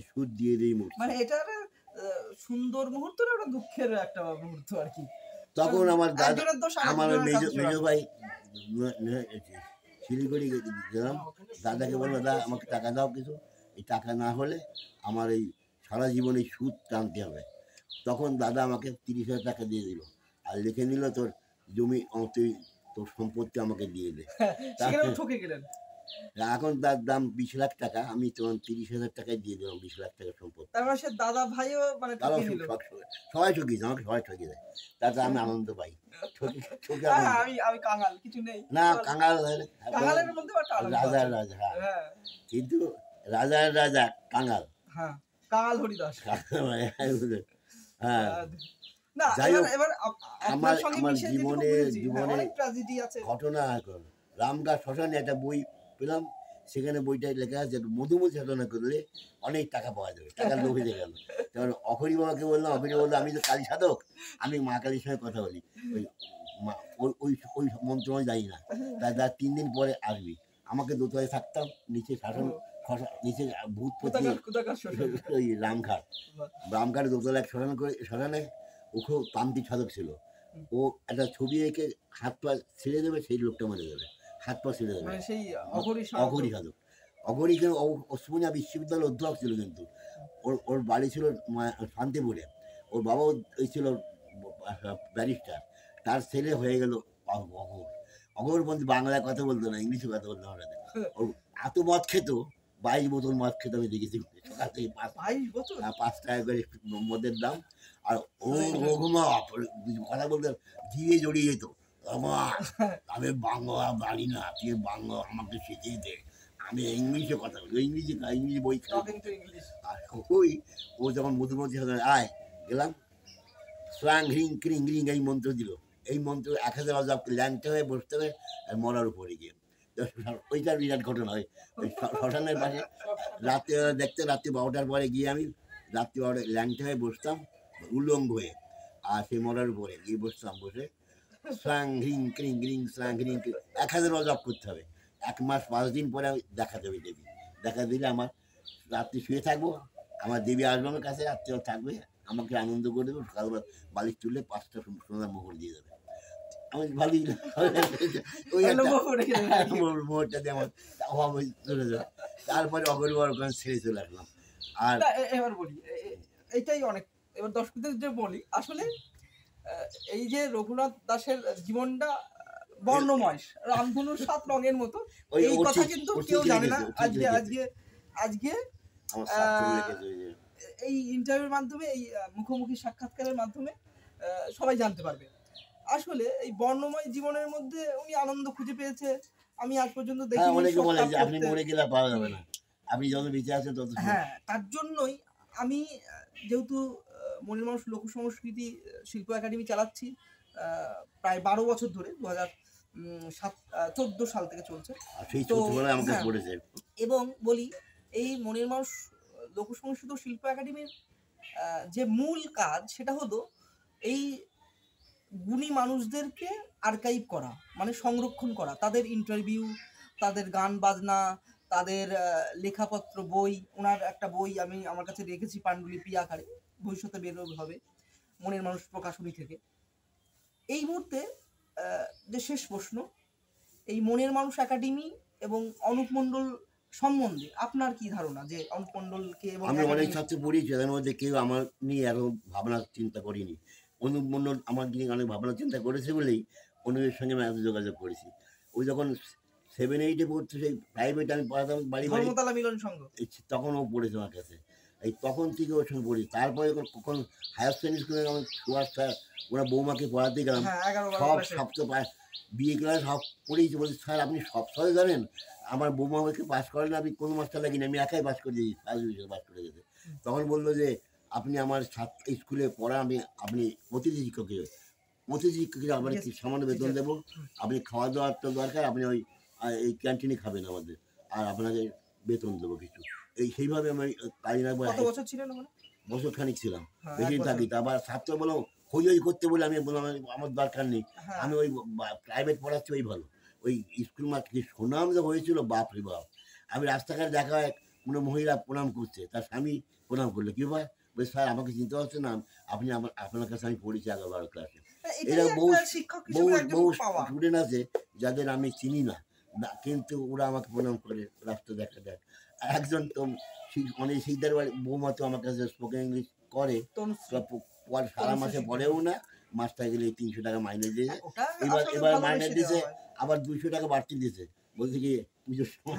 সুদ দিয়ে দিই মুখ। মানে এটা সুন্দর মুহূর্ত না, ওটা দুঃখের একটা মুহূর্ত আর কি। তখন আমার আমার মেজো ভাই শিলিগুড়ি গেলাম, দাদাকে বললো দাদা আমাকে টাকা দাও কিছু, এই টাকা না হলে আমার এই সারা জীবনে সুদ টানতে হবে। তখন দাদা আমাকে 30,000 টাকা দিয়ে দিল, আর লিখে নিল তোর জমি, তুই তোর সম্পত্তি আমাকে দিয়ে দে। ঠকে গেলেন। এখন তার দাম 20 লাখ টাকা, আমি তখন 30,000 টাকায় দিয়ে দিলাম 20 লাখ টাকা সম্পত্তি। তার মানে সে দাদা ভাইও মানে সবাই ঠকিয়েছে, আমাকে সবাই ঠকিয়ে দেয়, তাতে আমি আনন্দ পাই। আমি কাঙাল, কিছু নেই না, কাঙাল রাজার রাজা, হ্যাঁ, কিন্তু রাজার রাজা কাঙাল, হ্যাঁ কাঙাল হরিদাস। হ্যাঁ, যাই হোক, আমার জীবনের ঘটনা। রামগা শ্মশানে একটা বই পেলাম, সেখানে বইটায় লেখা আছে মধুমতি সাধনা করলে অনেক টাকা পাওয়া যাবে, টাকা লোভে গেল। তখন অখরি বাবাকে বললাম, অখরি বললো আমি তো কালী সাধক, আমি মা কালীর সঙ্গে কথা বলি, ওই মন্ত্র আমি জানি না। তার 3 দিন পরে আসবি, আমাকে দোতলায় থাকতাম, নিচে শাসন, নিচে ভূতপতি, ওই রামঘাট দোতলা এক শ্মশানে ওকেও তান্ত্রিক সাধক ছিল। ও একটা ছবি এঁকে হাত পা ছেড়ে দেবে, সেই লোকটা মেরে দেবে, হাত পা ছেড়ে দেবে। অঘরি সাধক, অঘরি ওসমানিয়া বিশ্ববিদ্যালয়ের অধ্যাপক ছিল, কিন্তু ওর বাড়ি ছিল শান্তিপুরে, ওর বাবাও ছিল ব্যারিস্টার, তার ছেলে হয়ে গেল অঘর বলতে বাংলায় কথা বলতো না, ইংলিশে কথা বলতো। আমরা ওর এত মদ খেত, 22 বোতল মদ খেতে আমি দেখেছি, সকাল থেকে 5 টাকা করে মদের দাম। আর কথা বলতে ধীরে জড়িয়ে যেত, আমি বাংলা জানি না, তুই বাংলা আমাকে শিখিয়ে দে, আমি ইংলিশে কথা বলি, ইংলিশে বই খাই। Talking to English. আর ও যখন মধুমতি আয় গেলাম, স্লাং হিং ক্রিং রিং এই মন্ত্র দিল। এই মন্ত্র 1000 অজব ল্যাংটা হয়ে বসতে হবে আর মরার উপরে গিয়ে। ওইটা বিরাট ঘটনা হয় ওই শ্মশানের পাশে। রাত্রে দেখতে রাত্রি 12টার পরে গিয়ে আমি রাত্রি 12টায় ল্যাংটা হয়ে বসতাম উলঙ্গ হয়ে, আর সেই মরার উপরে গিয়ে বসতাম। বসে স্লাং হিং ক্রিং রিং স্লাং হিং 1000 অজব করতে হবে। 1 মাস 5 দিন পরে আমি দেখা দেবে দেবী। দেখা দিলে আমার রাত্রি শুয়ে থাকবো, আমার দেবী আসবে আমার কাছে, রাত্রেও থাকবে, আমাকে আনন্দ করে দেবে। সকালবেলা বালিশ তুললে 5টা সোনার মোহর দিয়ে দেবে। আমি ভালোই ওই মোহরটা দিয়ে আমার অভাব চলে যাবে। তারপরে অগরবার ওখানে ছেড়ে চলে আসলাম। আর এবার বলি এইটাই অনেক। এবার দর্শকদের যে বলি, আসলে এই যে রঘুনাথ দাসের জীবনটা বর্ণময়, রামধনুর 7 রঙের মতো, এই কথা কিন্তু কেউ জানে না। আজকে এই ইন্টারভিউর মাধ্যমে, এই মুখোমুখি সাক্ষাৎকারের মাধ্যমে সবাই জানতে পারবে আসলে এই বর্ণময় জীবনের মধ্যে উনি আনন্দ খুঁজে পেয়েছে। আমি আজ পর্যন্ত দেখিনি। অনেকে বলে যে আপনি মরে গেলে পাওয়া যাবে না, আপনি যত বেঁচে আছেন তত। হ্যাঁ, তার জন্যই আমি যেহেতু মনের মানুষ লোক সংস্কৃতি শিল্প একাডেমি চালাচ্ছি প্রায় 12 বছর ধরে, 2014 সাল থেকে চলছে। এবং বলি এই মনের মানুষ লোক সংস্কৃতি শিল্প একাডেমির যে মূল কাজ সেটা হলো এই গুণী মানুষদেরকে আর্কাইভ করা, মানে সংরক্ষণ করা, তাদের ইন্টারভিউ, তাদের গান বাজনা, তাদের লেখাপত্র, বই। ওনার একটা বই আমি আমার কাছে রেখেছি পাণ্ডুলিপি আকারে, ভবিষ্যতে বেরোবে হবে মনের মানুষ প্রকাশনী থেকে। এই মুহূর্তে যে শেষ প্রশ্ন, এই মনের মানুষ একাডেমি এবং অনুপ মণ্ডল সম্বন্ধে আপনার কি ধারণা? যে অনুপ মণ্ডলকে আমি অনেক ছাত্র পড়িয়েছি, তাদের মধ্যে কেউ আমার নিয়ে এত ভাবনা চিন্তা করিনি। অনুপ মণ্ডল আমার নিয়ে অনেক ভাবনা চিন্তা করেছে বলেই অনুপের সঙ্গে আমি এত যোগাযোগ করেছি। ওই যখন 7-8-এ পড়তে, সেই প্রাইভেট আমি পড়াতাম বাড়ি বাড়ি, মিলন সংঘ, তখন ও পড়েছে আমার কাছে। এই তখন থেকে ওর সঙ্গে পড়ি। তারপরে কখন হায়ার সেকেন্ডারি স্কুলে আমি সুভাষ স্যার ওরা বৌমাকে পড়াতে গেলাম, সব সপ্তাহ বিএ ক্লাস সব পড়েছি। বলছি স্যার আপনি সব সবাই জানেন, আমার বৌমাকে পাস করেন, আমি কোনো মাস্টার লাগিনি, আমি একাই পাস করে দিয়েছি, ফার্স্ট ডিভিশন পাস করে গেছে। তখন বললো যে আপনি আমার স্কুলে পড়া, আপনি অতিথি শিক্ষক হিসেবে আমার সামান্য বেতন দেবো, আপনি খাওয়া দাওয়ার তো দরকার, আপনি ওই এই ক্যান্টিনে খাবেন আমাদের, আর আপনাকে বেতন দেবো কিছু। সেইভাবে আমি কালিনাথ বছর খানিক ছিলাম, বেশি থাকি। তারপর ছাত্র বলো হই হই করতে বলে আমি বললাম আমার দরকার নেই, আমি ওই প্রাইভেট পড়াচ্ছি ওই ভালো। ওই স্কুল মাঠ কি সুনাম যে হয়েছিল, বাপ রে বাপ। আমি রাস্তাঘাট দেখা হয় কোনো মহিলা প্রণাম করছে, তার স্বামী প্রণাম করলো, কি ভাই বলছি স্যার আমাকে চিনতে পারছেন না, আপনি আপনার কাছে আমি পড়েছি 11-12 ক্লাসে। এরা বহু স্টুডেন্ট আছে যাদের আমি চিনি না, কিন্তু ওরা আমাকে প্রণাম করে রাস্তা দেখা দেয়। একজন তো অনেক শিকদার বাড়ি বৌমা তো আমার কাছে স্পোকেন ইংলিশ করে, সারা মাসে পড়েও না, মাসটা গেলে 300 টাকা মাইনে দিয়েছে। এবার মাইনে দিয়েছে, আবার 200 টাকা বাড়তি দিয়েছে, বলছে কি পুজোর সময়।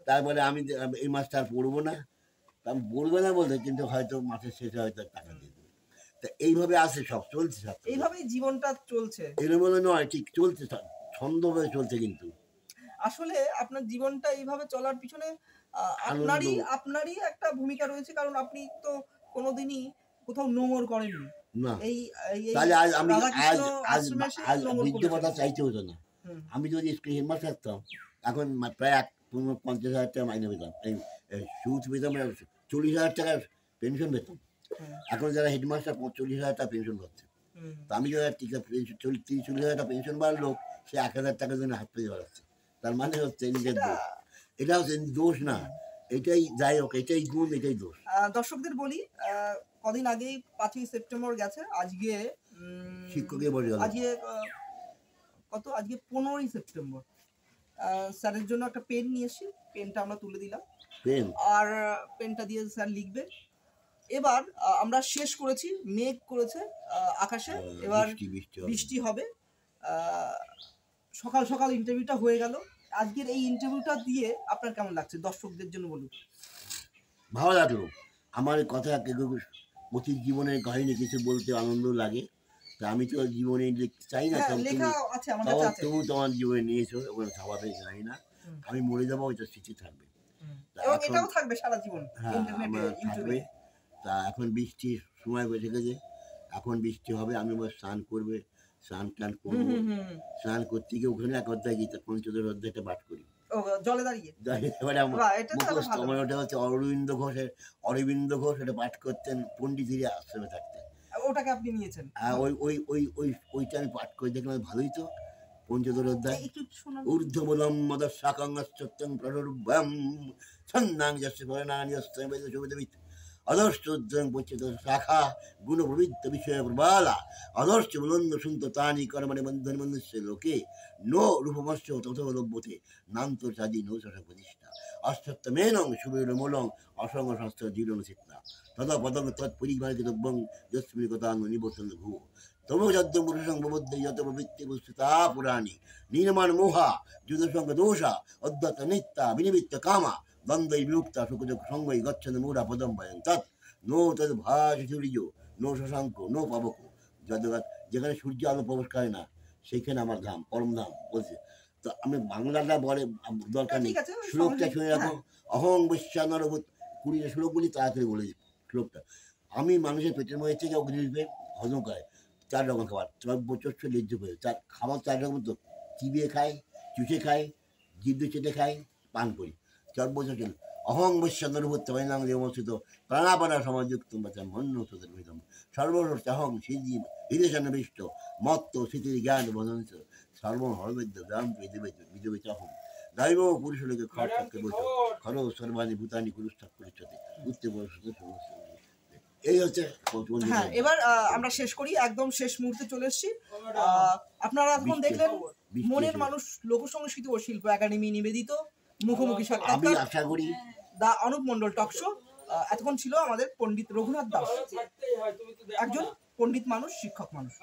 তারপরে আমি এই মাসটা আর পড়বো না, আমি বলবো না বলতে, কিন্তু হয়তো মাসের শেষে হয়তো টাকা দিয়ে দেবে। তা এইভাবে আছে, সব চলছে, সব এইভাবেই জীবনটা চলছে। এরকম বলে নয়, ঠিক চলছে, ছন্দভাবে চলছে। কিন্তু আসলে আপনার জীবনটা এইভাবে চলার পিছনে আপনারই একটা ভূমিকা রয়েছে, কারণ আপনি তো কোনোদিনই কোথাও নোংর করেননি না। তাহলে আজ আমি আজ বৃদ্ধ কথা চাইতে হতো না। আমি যদি স্কুল হেডমাস্টার থাকতাম, এখন প্রায় 50,000 টাকা মাইনে পেতাম, সুদ পেতাম, 40,000 টাকার পেনশন পেতাম। এখন যারা হেডমাস্টার 45,000 টাকা পেনশন পাচ্ছে। তো আমি যারা 30-40,000 টাকা পেনশন বাড়লো, সে 1,000 টাকার জন্য হাত পেয়ে বেড়াচ্ছে। তার মানে হচ্ছে নিজের দোষ। এটা হচ্ছে দোষ না, এটাই যাই হোক, এটাই গুণ, এটাই দোষ। দর্শকদের বলি, কদিন আগেই 5ই সেপ্টেম্বর গেছে, আজকে শিক্ষকের বলে আজকে 15ই সেপ্টেম্বর। স্যারের জন্য একটা পেন নিয়ে এসেছি, পেনটা আমরা তুলে দিলাম, আর পেনটা দিয়ে স্যার লিখবে। এবার আমরা শেষ করেছি, মেঘ করেছে আকাশে, এবার বৃষ্টি হবে। সকাল সকাল ইন্টারভিউটা হয়ে গেল। আজকের এই ইন্টারভিউটা দিয়ে আপনার কেমন লাগছে? দর্শকদের জন্য বলুন। ভালো লাগলো। আমার কথা অতীত জীবনের কাহিনী কিছু বলতে আনন্দ লাগে। তা আমি তো জীবনে লিখতে চাই না, তবু তোমার জীবনে নিয়েছো, ওখানে স্বাভাবিক জানি না। আমি মরে যাবো, ওইটা স্মৃতি থাকবে। তা এবং এখন এটাও থাকবে সারা জীবন হ্যাঁ ইন্টারনেটে, আমার ইউটিউবে। থাকবে। তা এখন বৃষ্টির সময় বসে গেছে, এখন বৃষ্টি হবে, আমি আবার স্নান করবে, স্নান টান করবো। স্নান করতে গিয়ে ওখানে এক অধ্যায় গীতা পঞ্চদশ অধ্যায়টা পাঠ করি। ও জলে দাঁড়িয়ে। এবারে আমার বাহ, এটা তাহলে মুখস্থ, ভালো। আমার ওটা হচ্ছে অরবিন্দ ঘোষ এটা পাঠ করতেন পণ্ডিতেরই আশ্রমে থাকতেন। ওটাকে আপনি নিয়েছেন। ওইটা আমি পাঠ করে দেখলাম ভালোই তো। পঞ্চদশ অধ্যায় একটু শোনান। ঊর্ধ্বমূলম মদশাকাঙ্গশ্চত্যং প্ররুব্ধম ছন্দাং যস্য পরিণানি যস্য বেদ শুভদবিত অধশ্চোদ্যং পচ্যত শাখা গুণপ্রবৃত্ত বিষয় প্রবালা অধশ্চ বুলন্দ সুন্ত তানি কর্মণি বন্ধন মনুষ্য লোকে নো রূপমস্য তথো লভ্যতে নান্তর সাজি নো শশ প্রতিষ্ঠা অশ্বত্থমেনং সুবীরমূলং অসঙ্গ শাস্ত্র দৃঢ় চিত্তা তদা পদং তৎপরিমার্গিতব্যং যস্মিন কথাং নিবর্তন ভূ তমোজদ্য পুরুষং প্রবুদ্ধ যত প্রবৃত্তি বস্তুতা পুরাণী নির্মাণ মোহা যুদসঙ্গ দোষা অদ্যত নিত্যা বিনিমিত্ত কামা দ্বন্দ্বৈ বিমুক্তা সুখযোগ সঙ্গই গচ্ছন মূঢ়া পদম ভয়ং তৎ নো তদ ভাস সূর্য নো শশাঙ্ক নো পাবক জগৎ যেখানে সূর্য আলো প্রবেশ করে না সেইখানে আমার ধাম পরম ধাম বলছে। তো আমি বাংলাটা বলে দরকার নেই, শ্লোকটা শুনে রাখো। অহং বৈশ্যানরভূত 20টা শ্লোক বলি, তাড়াতাড়ি বলে শ্লোকটা। আমি মানুষের পেটের মধ্যে থেকে অগ্নিরূপে হজম করে 4 রকম খাবার, চর্চ লিজ্জ করে খাবার 4 রকম তো, চিবিয়ে খাই, চুষে খাই, জিভ চেটে খাই, পান করি। চর্বচল অহং বৈশ্যানরভূত তৈনাং দেবস্থিত প্রাণাপানা সমাযুক্ত মন্য তদর্ভিতম সর্বস্ব অহং সিদ্ধি হৃদয়সন্নিবিষ্ট মত্ত স্মৃতির জ্ঞান বদন্ত সর্বম হরবেদ্য দাম বিদবেচ অহম দৈব পুরুষলোকে খর থাকতে বলছ খর সর্বাণী ভূতানি পুরুষ পরিচ্ছতে উত্তে বয়সতে সমস্ত। এই হচ্ছে হ্যাঁ। এবার আমরা শেষ করি, একদম শেষ মুহূর্তে চলে এসেছি। আপনারা এখন দেখলেন মনের মানুষ লোকসংস্কৃত ও শিল্প একাডেমি নিবেদিত মুখোমুখি আমি সাক্ষাৎকার আশা করি দা অনুপ মণ্ডল টক শো। এতক্ষণ ছিল আমাদের পণ্ডিত রঘুনাথ দাস, একজন পণ্ডিত মানুষ, শিক্ষক মানুষ।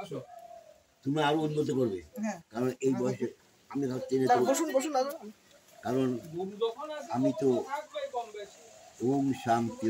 তুমি আরো উন্নত করবে, হ্যাঁ, কারণ এই বয়সে আমি টেনে বসুন বসুন দাদা। কারণ আমি তো ওম শান্তি।